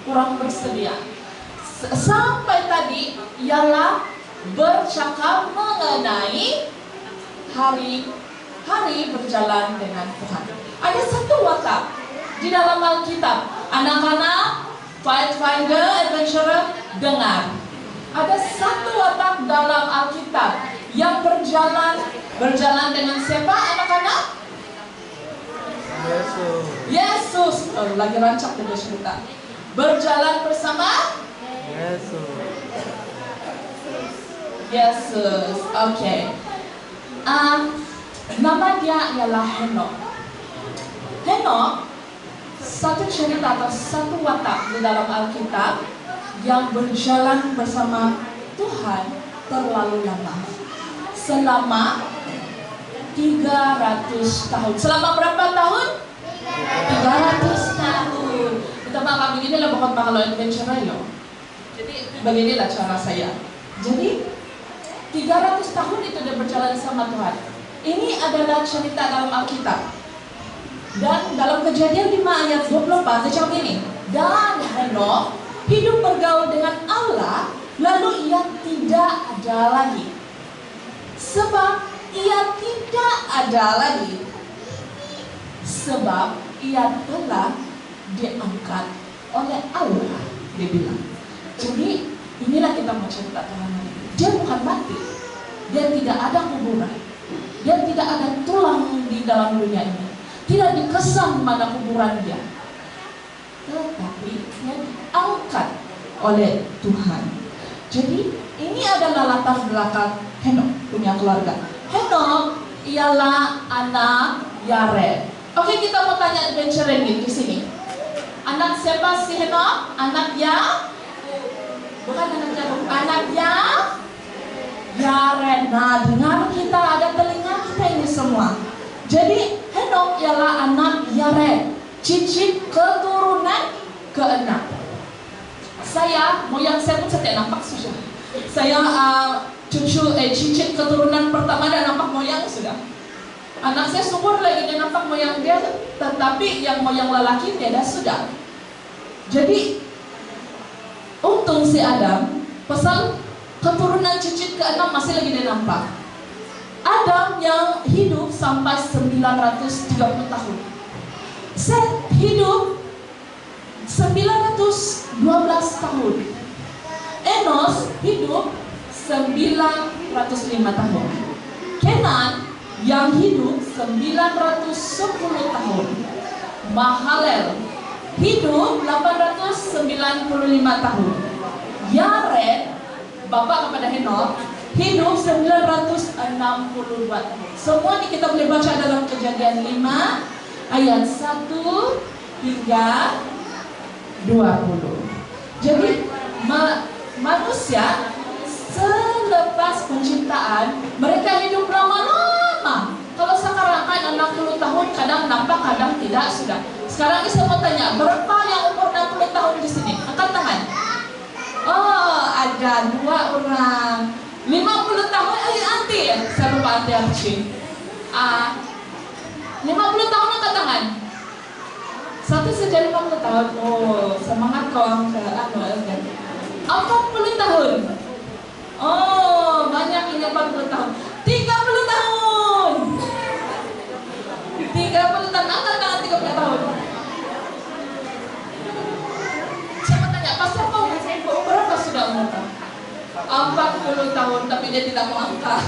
kurang bersedia. Sampai tadi ialah bercakap mengenai hari berjalan dengan Tuhan. Ada satu watak di dalam Alkitab. Anak-anak, Finder, Adventurer, dengar. Ada satu watak dalam Alkitab yang berjalan dengan siapa anak-anak? Yesus. Lagi rancak dia cerita. Berjalan bersama Yesus. Oke. Nama dia ialah Henok. Henok satu cerita atau satu watak di dalam Alkitab yang berjalan bersama Tuhan terlalu lama. Selama 300 tahun. Selama berapa tahun? 300 tahun. Kita maaf beginilah pokok kalau adventure yo. Jadi beginilah cara saya. Jadi 300 tahun itu dia berjalan sama Tuhan. Ini adalah cerita dalam Alkitab. Dan dalam Kejadian 5 ayat 24 dia cakap ini. Dan Henok hidup bergaul dengan Allah, lalu ia tidak ada lagi. Sebab ia tidak ada lagi. Sebab ia telah diangkat oleh Allah, dia bilang. Jadi inilah kita mau cerita Tuhan hari ini. Dia bukan mati. Dia tidak ada kuburan. Dia tidak ada tulang di dalam dunia ini. Tidak dikesan mana kuburan dia. Tetapi dia diangkat oleh Tuhan. Jadi ini adalah latar belakang Henok punya keluarga. Henok ialah anak Yared. Oke, kita mau tanya adventure ini di sini. Anak siapa si Henok? Anaknya? Bukan anaknya Yared. Nah, dengar kita, ada telinga kita ini semua. Jadi Henok ialah anak Yared, cicit keturunan ke-6. Moyang saya pun saya nampak sudah. Saya cicit keturunan pertama dan nampak moyang sudah. Anak saya syukur lagi dia nampak moyang dia, tetapi yang moyang lelaki dia dah sudah. Jadi untung si Adam, pasal keturunan cicit ke-6 masih lagi dia nampak. Adam yang hidup sampai 930 tahun. Seth hidup 912 tahun. Enos hidup 905 tahun. Kenan yang hidup 910 tahun. Mahalalel hidup 895 tahun. Yared, bapak kepada Henok, hidup 962 tahun. Semua ini kita boleh baca dalam Kejadian 5 ayat 1 hingga 20. Jadi manusia selepas penciptaan mereka hidup lama-lama. Kalau sekarang kan 60 tahun kadang nampak kadang tidak sudah. Sekarang ini saya mau tanya, berapa yang umur 60 tahun di sini? Angkat tangan. Oh, ada 2 orang. 50 tahun, anti ya? Saya lupa anti Archie. 50 tahun angkat tangan. Satu saja 50 tahun. Oh, semangat kau angkat. 40 tahun. Oh, banyak ini 40 tahun. 30 tahun. 30 tahun. Angkat tangan 30 tahun. Siapa tanya, pastor kau berapa sudah umur? 40 tahun, tapi dia tidak mau angkat.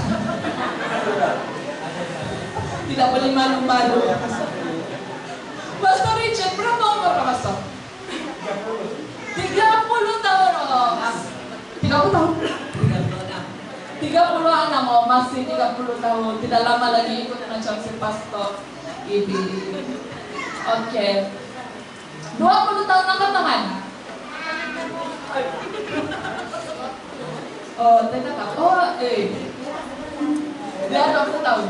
Tidak boleh malu-malu. Pastor Richard, berapa umur Pak Pastor? 30 tahun. Oh, 30 tahun. 36, oh, masih 30 tahun. Tidak lama lagi ikut macam si Pastor ini. Oke. 20 tahun angkat tangan. Oh, tidak tahu. Oh, dia 20 tahun.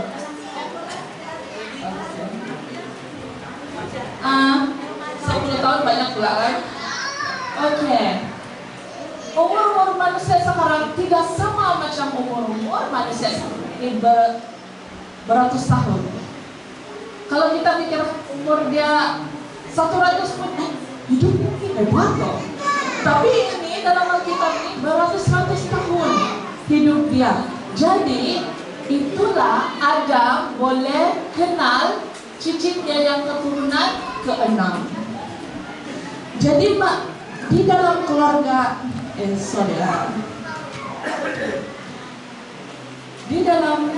10 tahun banyak pula kan? Oke. Umur manusia sekarang tidak sama macam umur manusia ini beratus tahun. Kalau kita pikir umur dia 100 pun hidup mungkin hebat loh. Tapi ini dalam Alkitab ini beratus-ratus tahun hidup dia. Jadi itulah Adam boleh kenal cicitnya yang keturunan ke-6. Jadi di dalam keluarga di dalam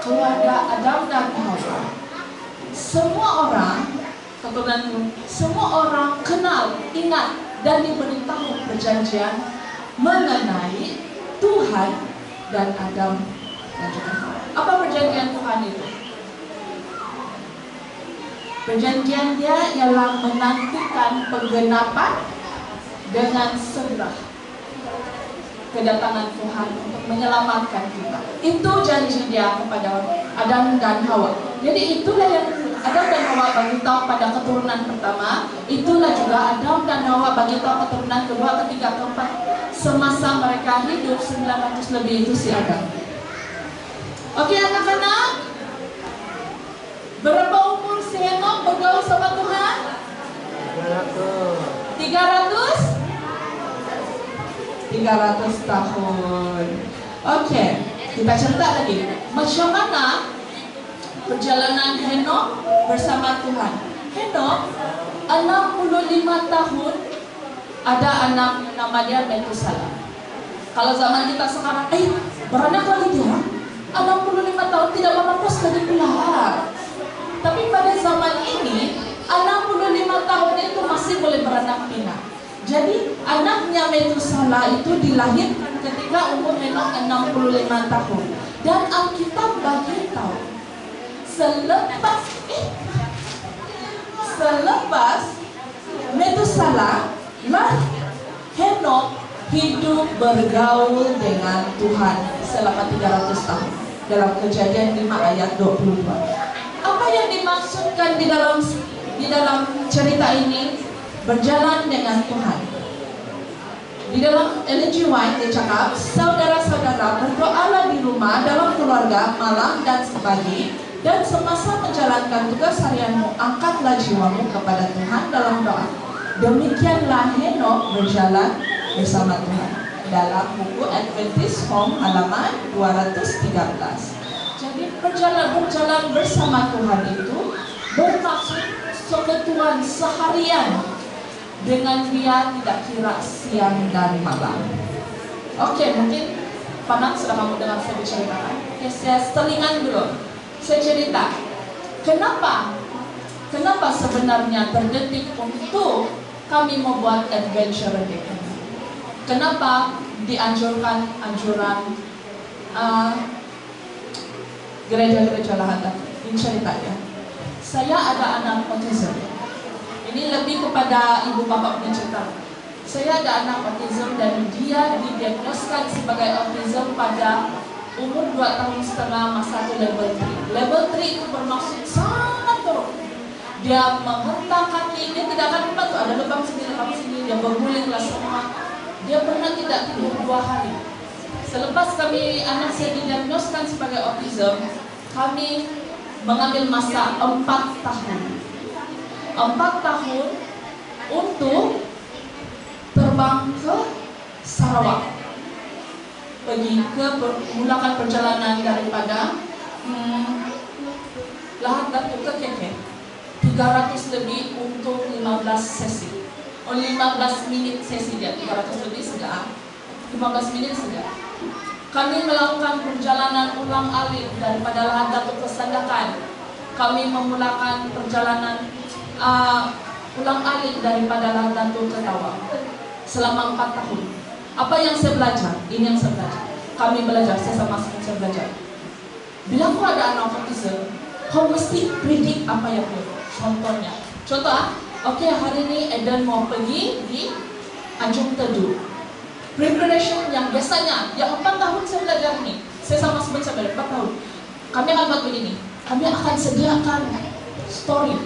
keluarga Adam dan Hawa, semua orang kenal, ingat dan diberitahu perjanjian mengenai Tuhan dan Adam dan juga Hawa. Apa perjanjian Tuhan itu? Perjanjian dia ialah menantikan penggenapan dengan segera kedatangan Tuhan untuk menyelamatkan kita. Itu janji dia kepada Adam dan Hawa. Jadi itulah yang Adam dan Hawa bagi tahu pada keturunan pertama. Itulah juga Adam dan Hawa bagi tahu keturunan kedua, ketiga, keempat. Semasa mereka hidup 900 lebih itu si Adam. Oke anak-anak, berapa umur si Henok bergaul sama Tuhan? 300 tahun. Oke, kita cerita lagi. Macam mana perjalanan Henok bersama Tuhan? Henok 65 tahun ada anak nama dia Metusala. Kalau zaman kita sekarang, beranak lagi dia 65 tahun tidak mampus lagi pula. Tapi pada zaman ini 65 tahun itu masih boleh beranak pinak. Jadi anaknya Metusala itu dilahirkan ketika umur Henok 65 tahun. Dan Alkitab bagi tahu selepas Metusala lah Henok hidup bergaul dengan Tuhan selama 300 tahun. Dalam Kejadian 5 ayat 22. Apa yang dimaksudkan di dalam cerita ini? Berjalan dengan Tuhan. Di dalam Ellen G. White dia cakap, saudara-saudara berdoalah di rumah, dalam keluarga, malam dan pagi, dan semasa menjalankan tugas harianmu, angkatlah jiwamu kepada Tuhan dalam doa. Demikianlah Henok berjalan bersama Tuhan. Dalam buku Adventist Home halaman 213. Jadi berjalan bersama Tuhan itu bermaksud sekutuan seharian dengan dia, tidak kira siang dan malam. Oke, mungkin Panak sudah mau dengar saya bercerita. Oke, saya selingan dulu. Saya cerita. Kenapa sebenarnya terdetik untuk kami membuat adventure day? Kenapa dianjurkan gereja-gereja Lahadap? Ini ceritanya. Saya ada anak autism. Ini lebih kepada ibu bapak punya cerita. Saya ada anak autism dan dia didiagnoskan sebagai autism pada umur 2,5 tahun masa itu level 3. Level 3 itu bermaksud sangat teruk. Dia menghentak kaki, dia tidak akan membantu. Ada lubang sini, dia bergulinglah semua. Dia pernah tidak tidur 2 hari. Selepas anak saya didiagnoskan sebagai autism, kami mengambil masa 4 tahun. 4 tahun untuk terbang ke Sarawak, pergi ke mulakan perjalanan daripada Lahad Datu ke KK, 300 lebih untuk 15 sesi. 15 menit sesi dia, 300 lebih sudah, 15 menit sudah. Kami melakukan perjalanan ulang alik daripada Lahad Datu ke Sandakan. Kami memulakan perjalanan ulang alik daripada Lahad Datu ke Tawau selama 4 tahun. Apa yang saya belajar? Ini yang saya belajar. Kami belajar, saya sama saya belajar. Bila kau ada anak autism, kau mesti predict apa yang perlu. Contohnya, oke, hari ini Eden mau pergi di Anjung Tedu. Preparation yang biasanya, yang 4 tahun saya belajar nih. Saya sama saya belajar 4 tahun. Kami akan buat begini. Kami akan sediakan story.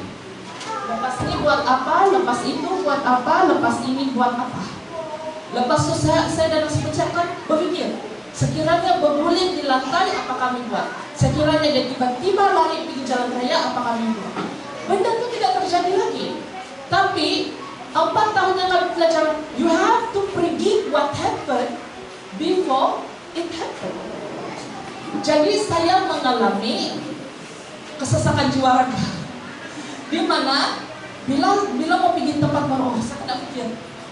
Lepas ini buat apa, lepas itu buat apa, lepas ini buat apa. Lepas itu saya dan saya akan berpikir, sekiranya berguling di lantai, apa kami buat? Sekiranya dia tiba-tiba lari pergi jalan raya, apa kami buat? Benda itu tidak terjadi lagi. Tapi 4 tahun yang kami belajar, you have to predict what happened before it happened. Jadi saya mengalami kesesakan jiwa raga. Di mana bila mau pergi tempat baru, saya tidak pikir,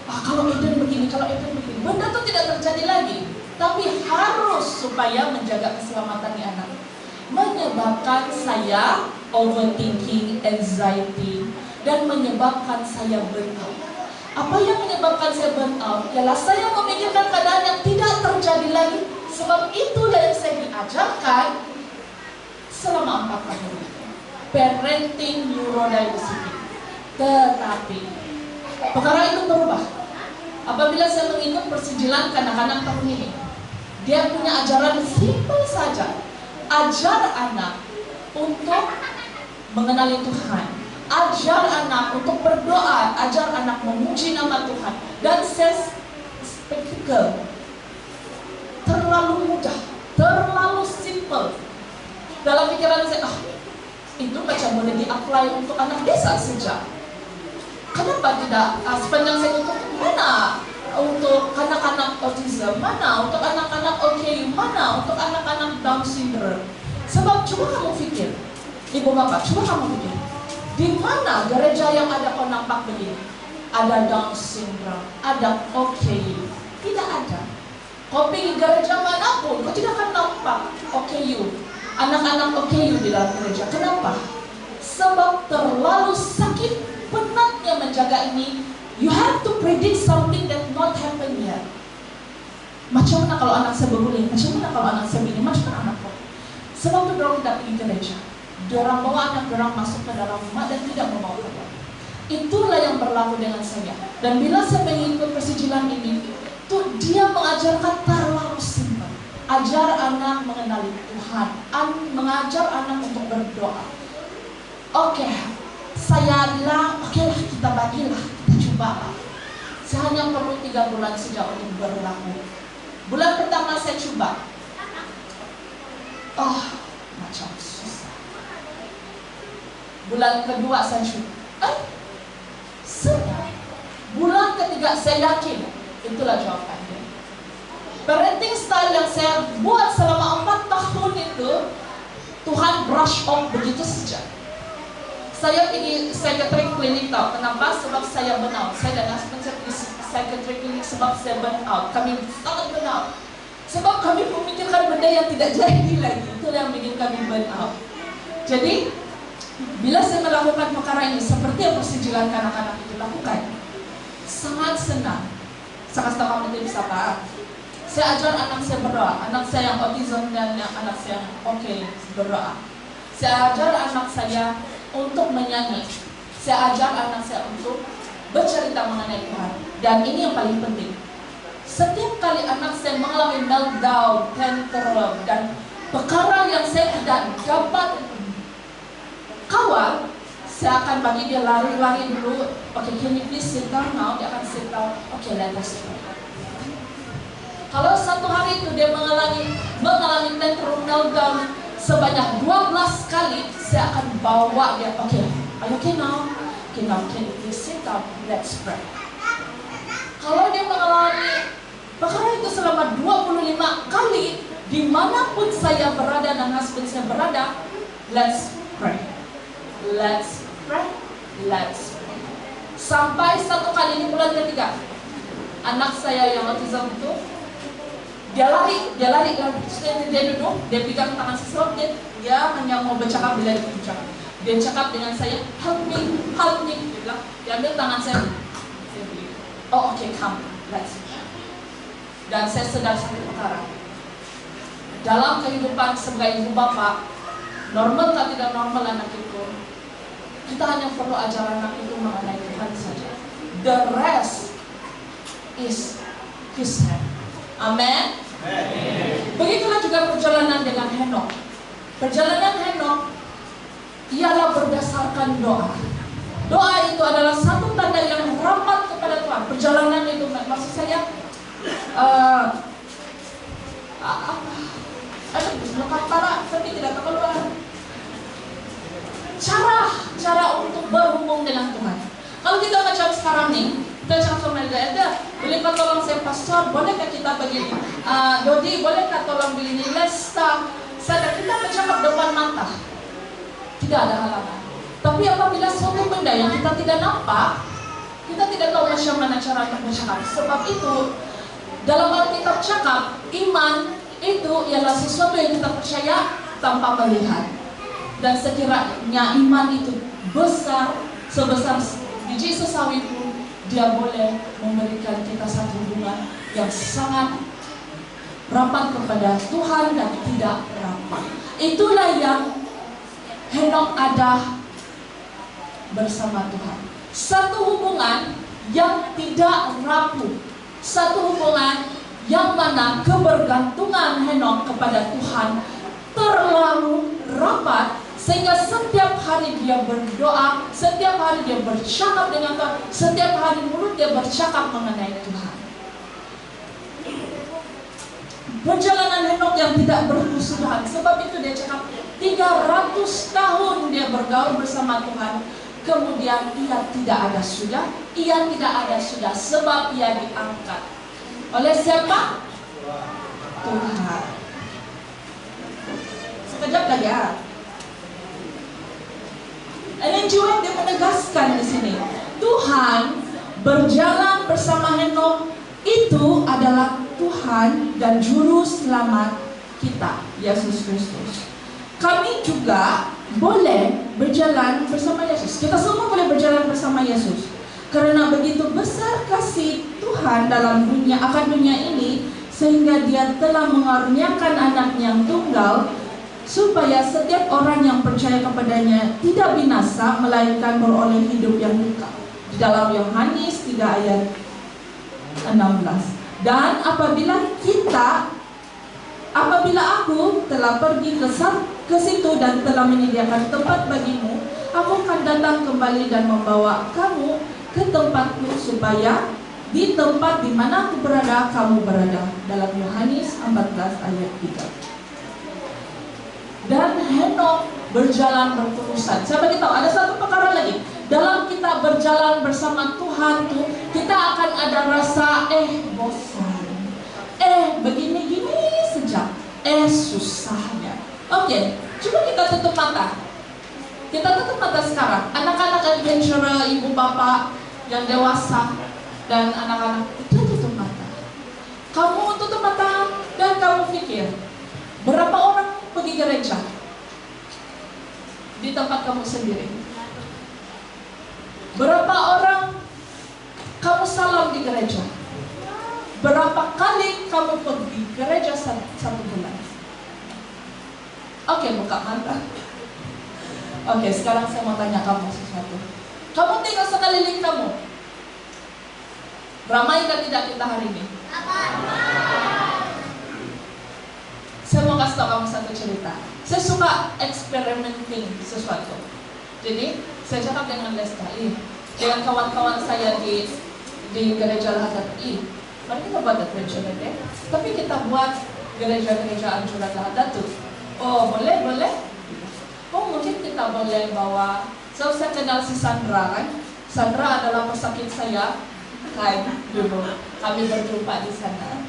kalau Eden begini, kalau Eden begini. Benda itu tidak terjadi lagi. Tapi harus supaya menjaga keselamatan di anak. Menyebabkan saya overthinking, anxiety, dan menyebabkan saya burnout. Apa yang menyebabkan saya burnout? Ialah saya memikirkan keadaan yang tidak terjadi lagi. Sebab itulah yang saya diajarkan selama 4 tahun. Parenting neurodiversity. Tetapi perkara itu berubah apabila saya mengikut persijilan kanak-kanak tahun ini. Dia punya ajaran simpel saja. Ajar anak untuk mengenali Tuhan, ajar anak untuk berdoa, ajar anak memuji nama Tuhan. Dan saya spektakel, terlalu mudah, terlalu simple. Dalam pikiran saya, itu macam boleh di-apply untuk anak desa saja. Kenapa tidak? Sepanjang saya tutup, mana untuk anak-anak autism, mana untuk anak-anak OKU, mana untuk anak-anak Down syndrome? Sebab coba kamu pikir, ibu bapak, coba kamu pikir, di mana gereja yang ada kau nampak begini? Ada Down syndrome, ada OKU, tidak ada. Kau pergi gereja manapun, kau tidak akan nampak OKU, anak-anak OKU di dalam gereja. Kenapa? Sebab terlalu sakit penatnya menjaga ini. You have to predict something that not happen yet. Macam mana kalau anak saya berguling? Macam mana kalau anak saya begini? Macam mana anak kau? Sebab itu dorang tidak pergi gereja. Dorang bawa anak dorang masuk ke dalam rumah dan tidak membawa keluar. Itulah yang berlaku dengan saya. Dan bila saya mengikut persijilan ini, tuh dia mengajarkan terlalu simpel. Ajar anak mengenali Tuhan, mengajar anak untuk berdoa. Oke, saya bilang, oke lah kita bagilah, kita coba. Saya hanya perlu 3 bulan saja untuk berlaku. Bulan pertama saya coba. Macam susah. Bulan kedua saya coba. Sedap. Bulan ketiga saya yakin, itulah jawabannya. Parenting style yang saya buat selama 4 tahun itu, Tuhan brush off begitu saja. Saya pergi psychiatric clinic tahu kenapa? Sebab saya burnout. Saya dan husband saya pergi psychiatric clinic sebab saya burnout. Kami sangat burnout. Sebab kami memikirkan benda yang tidak jadi lagi. Itulah yang bikin kami burnout. Jadi bila saya melakukan perkara ini seperti yang persijilan kanak-kanak itu lakukan, sangat senang. Saya kasih tahu kamu itu bisa apa? Saya ajar anak saya berdoa. Anak saya yang autism dan anak saya yang berdoa. Saya ajar anak saya untuk menyanyi. Saya ajar anak saya untuk bercerita mengenai Tuhan. Dan ini yang paling penting. Setiap kali anak saya mengalami meltdown, tantrum, dan perkara yang saya tidak dapat kawal, saya akan bagi dia lari-lari dulu. Okay, can you please sit down now? Dia akan sit down. Okay, let us pray. Kalau satu hari itu dia mengalami tantrum meltdown sebanyak 12 kali, saya akan bawa dia. Okay, are you okay now? Okay, now can you please sit down? Let's pray. Kalau dia mengalami perkara itu selama 25 kali, dimanapun saya berada dan husband saya berada, let's pray. Let's pray. Let's pray. Sampai satu kali di bulan ketiga, anak saya yang autism itu, dia lari, dia duduk, dia pegang tangan sesuatu, dia hanya mau bercakap bila dia bercakap. Dia cakap dengan saya, help me. Dia bilang, dia ambil tangan saya. Oh, okay, come, let's pray. Dan saya sedar satu perkara. Dalam kehidupan sebagai ibu bapa, normal atau tidak normal anak itu, kita hanya perlu ajar anak itu mengenai Tuhan saja. The rest is His hand. Amen. Begitulah juga perjalanan dengan Henok. Perjalanan Henok ialah berdasarkan doa. Doa itu adalah satu tanda yang rapat kepada Tuhan. Perjalanan itu maksud saya kata tapi tidak keluar. Cara untuk berhubung dengan Tuhan. Kalau kita macam sekarang nih, kita cakap sama dia, bolehkah tolong saya pastor, bolehkah kita begini, Dodi, bolehkah tolong begini, Lesta, saya kita bercakap depan mata, tidak ada halangan. Tapi apabila suatu benda yang kita tidak nampak, kita tidak tahu macam mana cara untuk bercakap. Sebab itu dalam Alkitab cakap, iman itu ialah sesuatu yang kita percaya tanpa melihat. Dan sekiranya iman itu besar, sebesar biji sesawi pun, dia boleh memberikan kita satu hubungan yang sangat rapat kepada Tuhan dan tidak rapat. Itulah yang Henok ada bersama Tuhan. Satu hubungan yang tidak rapuh. Satu hubungan yang mana kebergantungan Henok kepada Tuhan terlalu rapat, sehingga setiap hari dia berdoa, setiap hari dia bercakap dengan Tuhan, setiap hari mulut dia bercakap mengenai Tuhan. Perjalanan Henok yang tidak berkesudahan. Sebab itu dia cakap 300 tahun dia bergaul bersama Tuhan. Kemudian ia tidak ada sudah. Ia tidak ada sudah sebab ia diangkat. Oleh siapa? Tuhan. Sekejap lagi ya. Ellen G. White dia menegaskan di sini, Tuhan berjalan bersama Henok itu adalah Tuhan dan Juru Selamat kita, Yesus Kristus. Kami juga boleh berjalan bersama Yesus. Kita semua boleh berjalan bersama Yesus. Karena begitu besar kasih Tuhan dalam dunia akan dunia ini, sehingga Dia telah mengaruniakan Anaknya yang tunggal, supaya setiap orang yang percaya kepadanya tidak binasa, melainkan beroleh hidup yang kekal. Di dalam Yohanes 3 ayat 16. Dan apabila aku telah pergi ke situ dan telah menyediakan tempat bagimu, aku akan datang kembali dan membawa kamu ke tempatku, supaya di tempat di mana aku berada, kamu berada. Dalam Yohanes 14 ayat 3. Dan Henok berjalan berterusan. Saya beritahu, ada satu perkara lagi. Dalam kita berjalan bersama Tuhan tuh, kita akan ada rasa bosan. Begini-gini sejak. Susahnya. Oke, coba kita tutup mata. Kita tutup mata sekarang. Anak-anak adventurer, ibu bapak yang dewasa dan anak-anak, itu tutup mata. Kamu tutup mata dan kamu pikir, berapa orang pergi gereja di tempat kamu sendiri? Berapa orang kamu salam di gereja? Berapa kali kamu pergi gereja satu bulan? Oke, buka mata. Oke, sekarang saya mau tanya kamu sesuatu. Kamu tinggal sekeliling kamu. Ramai kan tidak kita hari ini? Saya mau kasih tahu kamu satu cerita. Saya suka experimenting sesuatu. Jadi saya cakap dengan Lesta, dengan kawan-kawan saya di gereja Lahadat, mari kita buat adventure deh. Tapi kita buat gereja-gereja anjuran Lahadat tuh. Oh boleh. Oh mungkin kita boleh bawa. So saya kenal si Sandra kan. Sandra adalah pesakit saya kan dulu. Kami berjumpa di sana.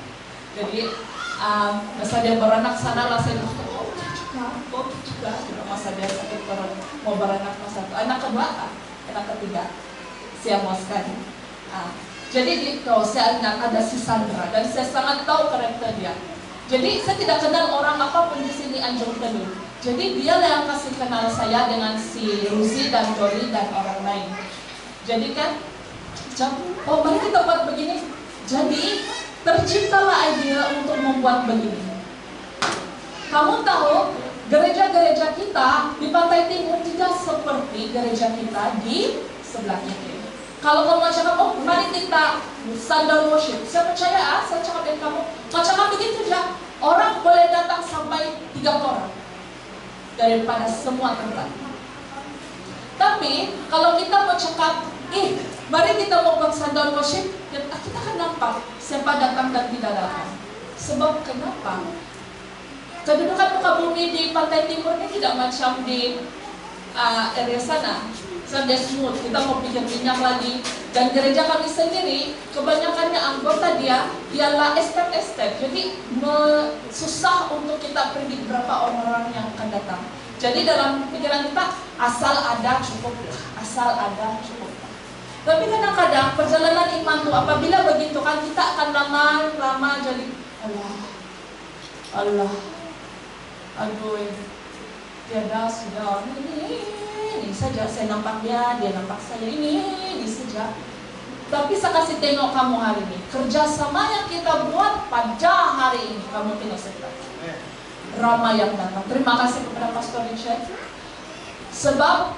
Jadi masa dia beranak sana lah saya juga. Masa dia sakit perut mau beranak masa itu. Anak kedua, anak ketiga. Saya moskan. Jadi gitu, saya ingat ada si Sandra dan saya sangat tahu karakter dia. Jadi saya tidak kenal orang apapun di sini Anjung Teluh. Jadi dia yang kasih kenal saya dengan si Rusi dan Doli dan orang lain. Jadi kan, oh mari kita buat begini. Jadi terciptalah ide untuk membuat begini. Kamu tahu gereja-gereja kita di Pantai Timur tidak seperti gereja kita di sebelah kiri. Kalau kamu cakap, oh mari kita Sunday worship, saya percaya, saya cakap dengan kamu, mau cakap begitu saja, orang boleh datang sampai 3 orang daripada semua tempat. Tapi kalau kita mau cakap, mari kita mau buat Sunday worship, kita akan nampak siapa datang dan tidak datang. Sebab kenapa? Kedudukan muka bumi di Pantai Timur ini tidak macam di area sana. Sunday smooth, kita mau pikir minyak lagi. Dan gereja kami sendiri, kebanyakannya anggota dia ialah estet. Jadi susah untuk kita predict berapa orang-orang yang akan datang. Jadi dalam pikiran kita, asal ada cukup. Tapi kadang-kadang perjalanan iman itu apabila begitu kan kita akan lama-lama jadi Allah. Aduh, tiada sudah ini saja saya nampak dia nampak saya ini saja. Tapi saya kasih tengok kamu hari ini kerjasama yang kita buat pada hari ini kamu tidak sedar. Ramai yang datang. Terima kasih kepada Pastor Richard sebab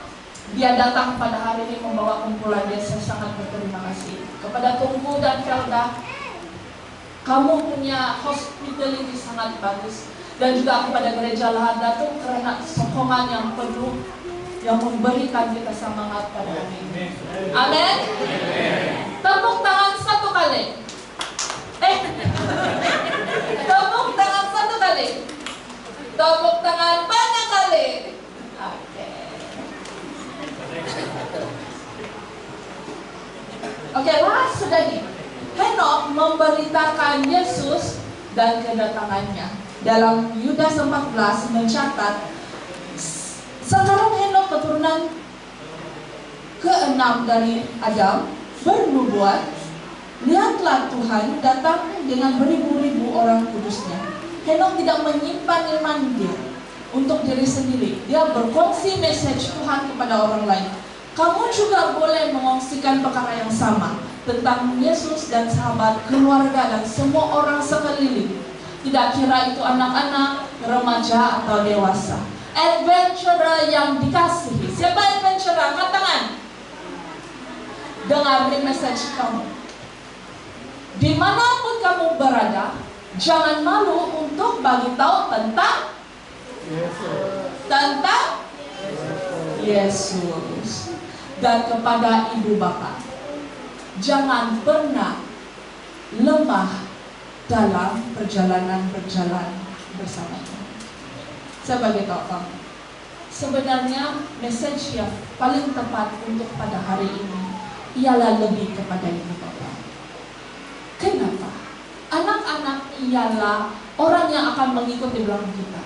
dia datang pada hari ini membawa kumpulan dia. Saya sangat berterima kasih kepada Tunggu dan Felda. Kamu punya hospitality sangat bagus. Dan juga kepada gereja Lahadat itu karena sokongan yang penuh yang memberikan kita semangat pada hari ini. Amin. Tepuk tangan satu kali. Tepuk tangan satu kali. Tepuk tangan banyak kali. Oke, sudah nih. Henok memberitakan Yesus dan kedatangannya. Dalam Yudas 14 mencatat, sekarang Henok keturunan ke-6 dari Adam bernubuat, lihatlah Tuhan datang dengan beribu-ribu orang kudusnya. Henok tidak menyimpan iman dia untuk diri sendiri. Dia berkongsi message Tuhan kepada orang lain. Kamu juga boleh mengongsikan perkara yang sama tentang Yesus dan sahabat, keluarga dan semua orang sekeliling. Tidak kira itu anak-anak, remaja atau dewasa. Adventurer yang dikasihi. Siapa adventurer? Angkat tangan. Dengarin message kamu. Dimanapun kamu berada, jangan malu untuk bagi tahu tentang Yesus dan kepada ibu bapa. Jangan pernah lemah dalam perjalanan berjalan bersamanya. Saya bagi tahu kamu, sebenarnya message yang paling tepat untuk pada hari ini ialah lebih kepada ibu bapa. Kenapa? Anak-anak ialah orang yang akan mengikuti belakang kita.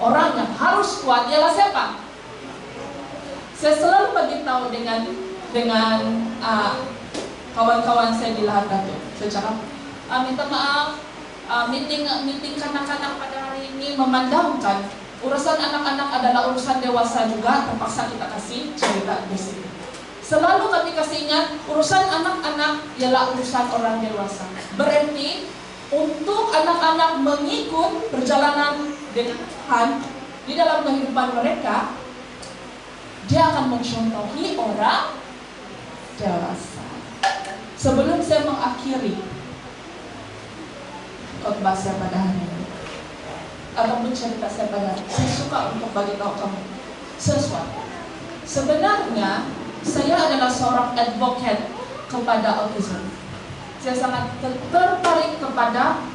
Orang yang harus kuat ialah siapa? Saya selalu bagi tahu dengan kawan-kawan saya di Lahadat. Saya cakap, minta maaf, meeting kanak-kanak pada hari ini memandangkan urusan anak-anak adalah urusan dewasa juga. Terpaksa kita kasih cerita di sini. Selalu kami kasih ingat, urusan anak-anak ialah urusan orang dewasa. Berarti untuk anak-anak mengikut perjalanan dengan Tuhan di dalam kehidupan mereka, dia akan mencontohi orang dewasa. Sebelum saya mengakhiri khotbah saya pada hari ini, ataupun cerita saya pada hari ini, saya suka untuk bagi tahu kamu sesuatu. Sebenarnya saya adalah seorang advocate kepada autism. Saya sangat tertarik kepada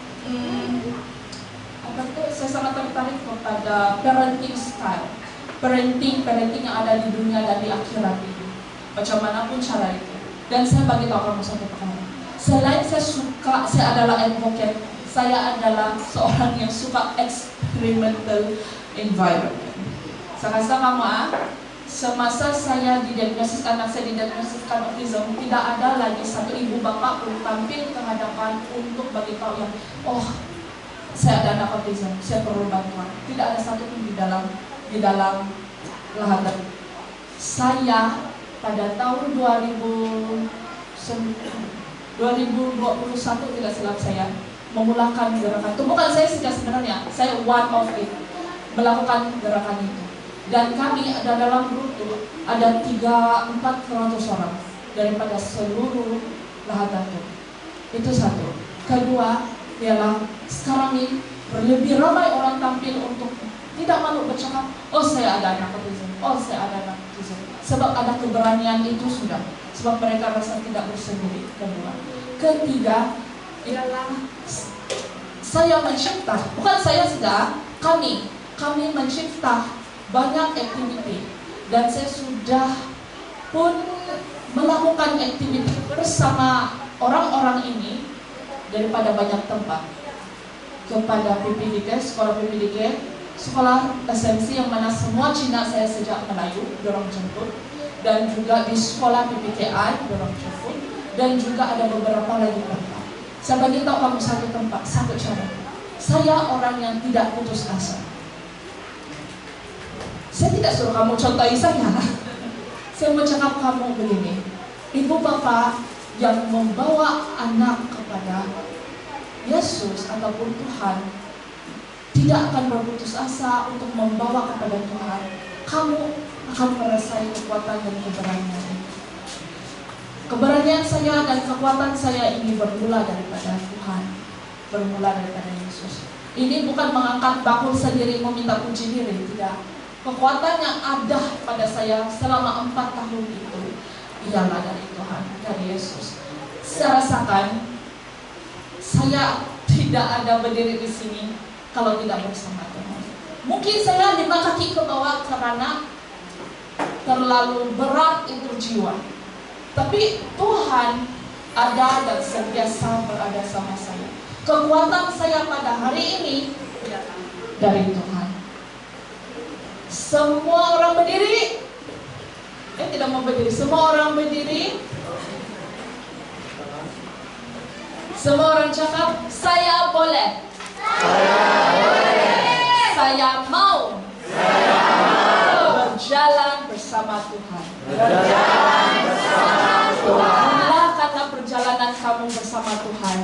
saya sangat tertarik kepada parenting style, parenting yang ada di dunia dan di akhirat ini. Macam manapun cara itu. Dan saya bagi tahu kamu satu perkara. Selain saya adalah advocate, saya adalah seorang yang suka experimental environment. Saya rasa kamu semasa saya didiagnosis, anak saya didiagnosiskan autism, tidak ada lagi satu ibu bapak pun tampil ke hadapan untuk bagi tahu yang, oh, saya ada anak autism, saya perlu bantuan. Tidak ada satu pun di dalam lahan. Saya pada tahun 2021 tidak silap saya memulakan gerakan itu. Bukan saya sebenarnya, saya one of it melakukan gerakan itu. Dan kami ada dalam grup itu ada 300-400 orang daripada seluruh Lahadatul. Itu satu. Kedua, ialah sekarang ini lebih ramai orang tampil untuk tidak malu bercakap, oh saya ada anak autism, oh saya ada anak autism. Sebab ada keberanian itu sudah. Sebab mereka rasa tidak bersendiri. Kedua. Ketiga, ialah saya mencipta, bukan saya sudah, kami mencipta banyak aktiviti, dan saya sudah pun melakukan aktiviti bersama orang-orang ini daripada banyak tempat, kepada PPDK, sekolah PPDK, sekolah SMC yang mana semua Cina saya sejak Melayu, dorong jemput, dan juga di sekolah PPKI, dorong jemput, dan juga ada beberapa lagi tempat. Saya bagi tahu kamu satu tempat, satu cara. Saya orang yang tidak putus asa. Saya tidak suruh kamu contohi saya. Saya mau cakap kamu begini. Ibu bapak yang membawa anak kepada Yesus ataupun Tuhan tidak akan berputus asa untuk membawa kepada Tuhan. Kamu akan merasakan kekuatan dan keberanian. Keberanian saya dan kekuatan saya ini bermula daripada Tuhan, bermula daripada Yesus. Ini bukan mengangkat bakul sendiri meminta puji diri, tidak. Kekuatan yang ada pada saya selama 4 tahun itu ialah dari Tuhan, dari Yesus. Saya rasakan saya tidak ada berdiri di sini kalau tidak bersama Tuhan. Mungkin saya 5 kaki ke bawah karena terlalu berat itu jiwa. Tapi Tuhan ada dan sentiasa berada sama saya. Kekuatan saya pada hari ini dari Tuhan. Semua orang berdiri. Tidak mau berdiri. Semua orang berdiri. Semua orang cakap, saya boleh. Saya mau. Berjalan bersama Tuhan. Inilah kata perjalanan kamu bersama Tuhan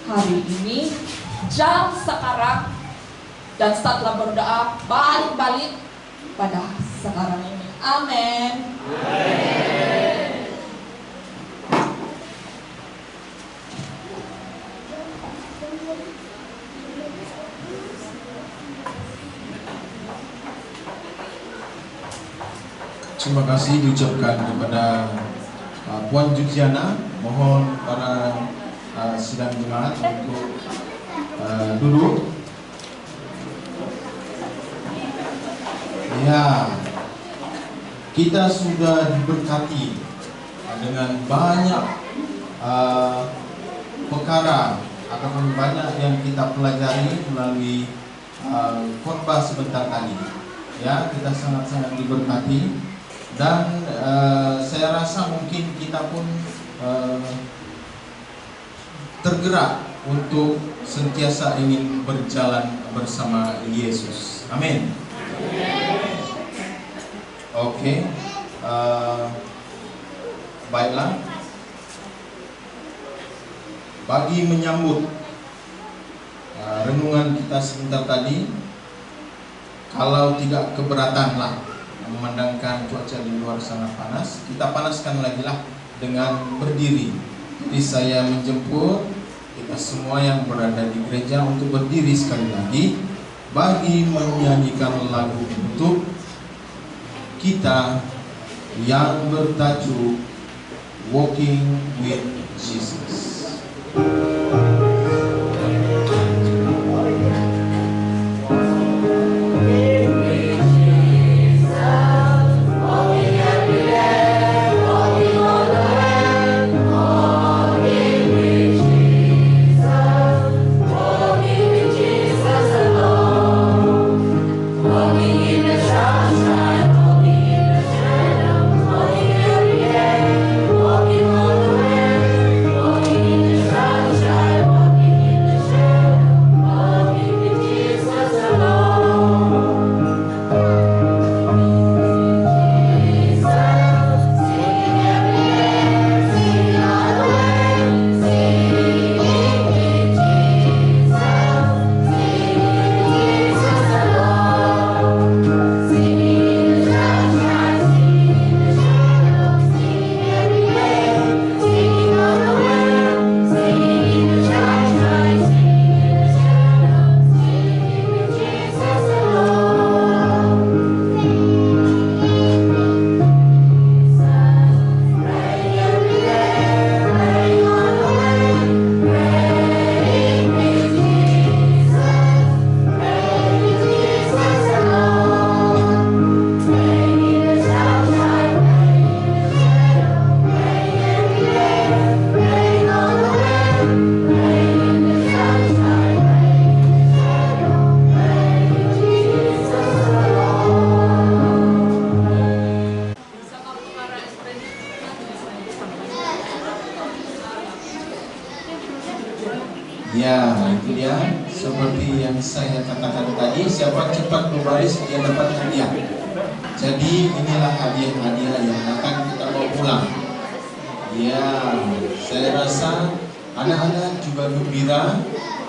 hari ini, jam sekarang, dan setelah berdoa balik pada sekarang ini. Amin. Terima kasih diucapkan kepada Puan Juziana. Mohon para sidang jemaat untuk duduk. Ya, kita sudah diberkati dengan banyak perkara ataupun banyak yang kita pelajari melalui khotbah sebentar tadi. Ya, kita sangat-sangat diberkati. Dan saya rasa mungkin kita pun tergerak untuk sentiasa ingin berjalan bersama Yesus. Amin. Oke. Baiklah. Bagi menyambut renungan kita sebentar tadi, kalau tidak keberatanlah memandangkan cuaca di luar sangat panas, kita panaskan lagi lah dengan berdiri. Jadi saya menjemput kita semua yang berada di gereja untuk berdiri sekali lagi bagi menyanyikan lagu untuk kita yang bertajuk Walking with Jesus. Ya, itu dia. Seperti yang saya katakan tadi, siapa cepat berbaris dia dapat hadiah. Jadi inilah hadiah-hadiah yang akan kita bawa pulang. Ya, saya rasa anak-anak juga gembira.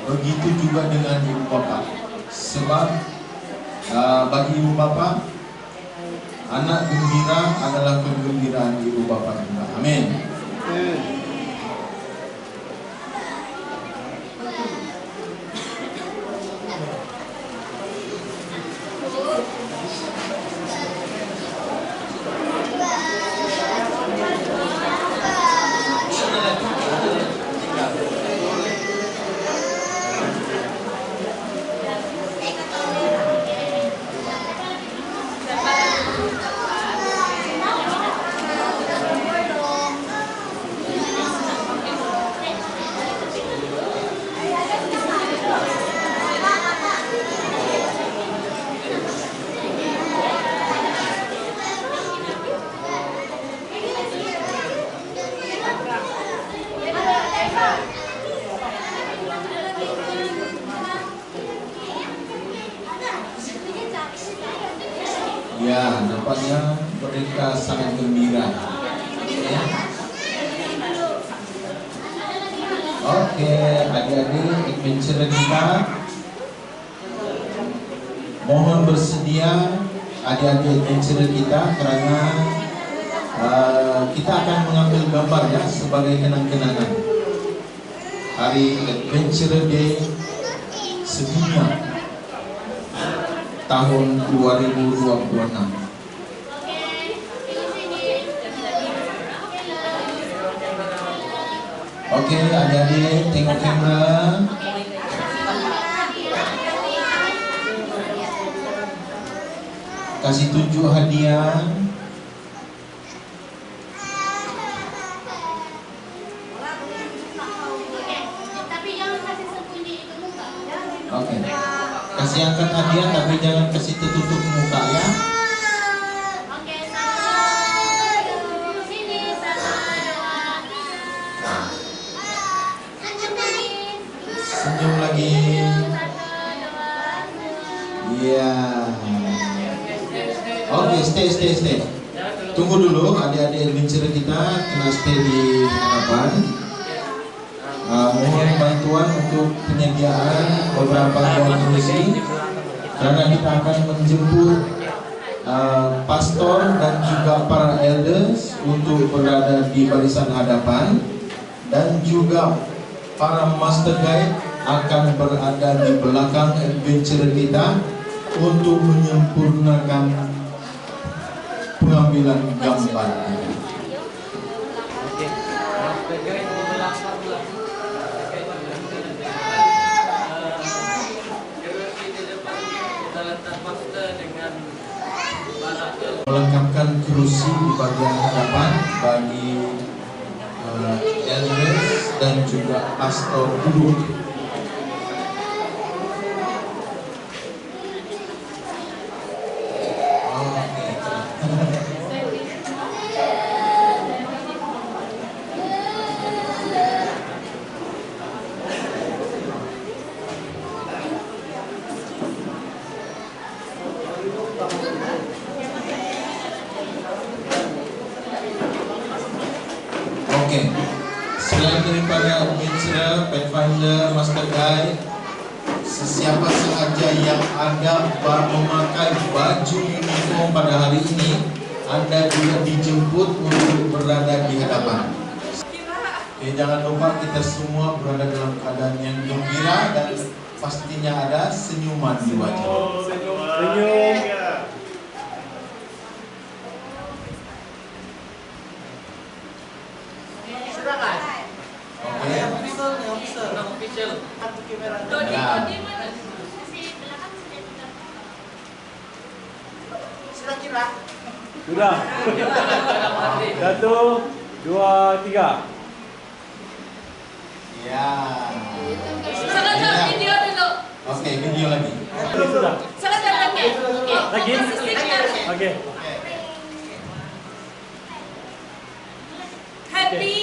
Begitu juga dengan ibu bapak. Sebab bagi ibu bapak, anak gembira adalah kegembiraan ibu bapak juga. Amin. Ya, nampaknya mereka sangat gembira. Ya. Oke, adik-adik adventure kita, mohon bersedia adik-adik adventure kita, karena kita akan mengambil gambar ya sebagai kenang-kenangan Hari Adventure Day sedunia tahun 2026. Oke, adik-adik tengok kamera. Kasih tunjuk hadiah. Oke. Kasih angkat hadiah tapi jangan kasih tertutup muka ya. Senyum lagi. Iya. Oke, stay. Tunggu dulu adik-adik adventure kita kena stay di hadapan. Mohon bantuan untuk penyediaan beberapa ruang kursi karena kita akan menjemput pastor dan juga para elders untuk berada di barisan hadapan, dan juga para master guide akan berada di belakang adventure kita untuk menyempurnakan pengambilan gambar. Melengkapkan kerusi di bagian hadapan bagi elders dan juga pastor duduk. Oke, selain daripada adventurer, pathfinder, master guide, sesiapa sahaja yang ada memakai baju uniform pada hari ini, Anda juga dijemput untuk berada di hadapan. Oke, jangan lupa kita semua berada dalam keadaan yang gembira dan pastinya ada senyuman di wajah. Senyum. Sudah. 1, 2, 3. Ya. Sekarang video dulu. Oke, video lagi. Sudah. Sekarang lagi. Lagi? Oke. Happy